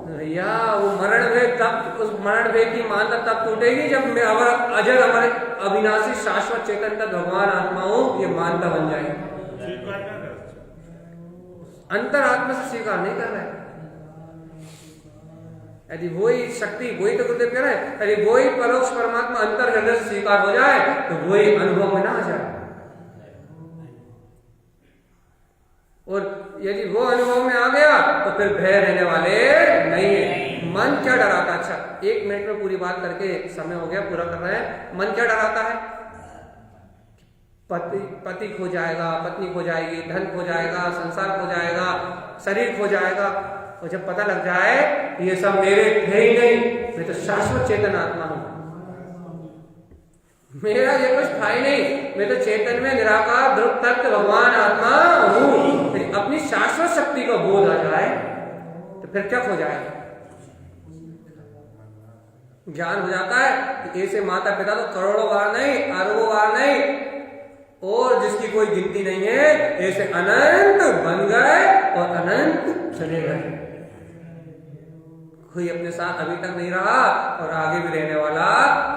भैया वो मरण भय तब, उस मरण भय की मान्यता तब टूटेगी जब मैं अजर हमारे अविनाशी शाश्वत चेतन का भगवान आत्मा हूं, ये मान्यता बन जाएगी। स्वीकार क्या कर? अंतर आत्मा से स्वीकार नहीं कर रहा है। यदि वही शक्ति, वही तो गुरुदेव कह रहे हैं, यदि वही परोक्ष परमात्मा अंतर हृदय से स्वीकार हो जाए तो वही अनुभव में ना आ जाए, और यदि वो अनुभव में आ गया तो फिर भय रहने वाले नहीं है। मन क्या डराता? अच्छा 1 मिनट में पूरी बात करके समय हो गया, पूरा कर रहे हैं। मन क्या डराता है? पति खो जाएगा, पत्नी खो जाएगी, धन खो जाएगा, संसार खो जाएगा, शरीर खो जाएगा। और जब पता लग जाए ये सब मेरे है ही नहीं, मैं तो शाश्वत चेतन आत्मा हूं, मेरा ये कुछ था ही नहीं, मैं तो चेतन में निराकार ध्रुव तत्व भगवान आत्मा हूं। तो अपनी शाश्वत शक्ति का बोध आ जाए तो फिर क्या खो जाएगा? ज्ञान हो जाता है कि ऐसे माता पिता तो करोड़ों बार नहीं, अरबों बार नहीं, और जिसकी कोई गिनती नहीं है, ऐसे अनंत बन गए और अनंत चले गए। कोई अपने साथ अभी तक नहीं रहा और आगे भी रहने वाला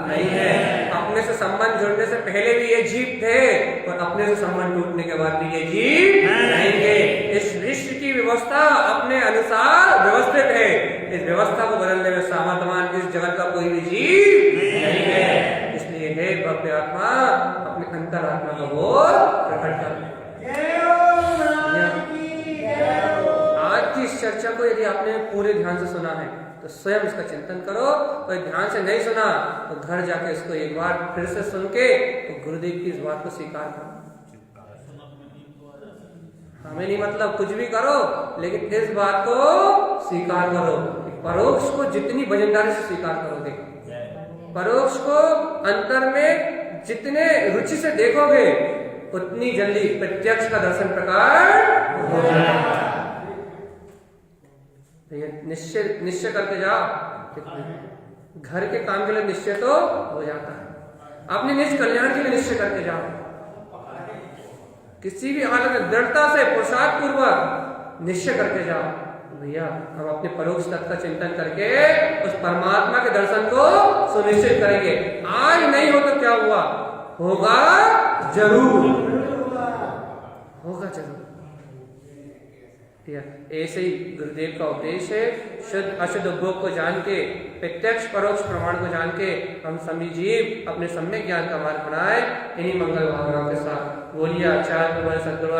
नहीं है। अपने से संबंध जुड़ने से पहले भी ये जीव थे और अपने से संबंध टूटने के बाद भी ये जीव रहेंगे। इस विश्व की व्यवस्था अपने अनुसार व्यवस्थित है, इस व्यवस्था को बदलने में सामर्थ्यवान इस जगत का कोई भी जीव नहीं है। इसलिए हे भव्य आत्मा, अपने अंतर आत्मा का बोध प्रकट कर। आज की इस चर्चा को यदि आपने पूरे ध्यान से सुना है तो स्वयं इसका चिंतन करो, और ध्यान से नहीं सुना तो घर जाके इसको एक बार फिर से सुन के तो गुरुदेव की इस बात को स्वीकार करो। हमें नहीं मतलब कुछ भी करो, लेकिन इस बात को स्वीकार करो। परोक्ष को जितनी वजनदारी से स्वीकार करो, देखो परोक्ष को अंतर में जितने रुचि से देखोगे उतनी जल्दी प्रत्यक्ष का दर्शन प्रकार हो जाएगा। निश्चय करके जाओ, घर के काम के लिए निश्चय तो हो जाता है, अपने निज कल्याण के लिए निश्चय करके जाओ। किसी भी हालत में दृढ़ता से पुरुषार्थ पूर्वक निश्चय करके जाओ, भैया हम अपने परोक्ष तत्व का चिंतन करके उस परमात्मा के दर्शन को सुनिश्चित करेंगे। आज नहीं हो तो क्या हुआ, होगा जरूर, होगा जरूर। ऐसे ही गुरुदेव का उपदेश है। शुद्ध अशुद्ध उपभोग को जान के, प्रत्यक्ष परोक्ष प्रमाण को जान के हम सभी जीव अपने सम्यक ज्ञान का मार्ग बनाए। इन्हीं मंगल भावनाओं के साथ बोलिए आचार्य सदगुरु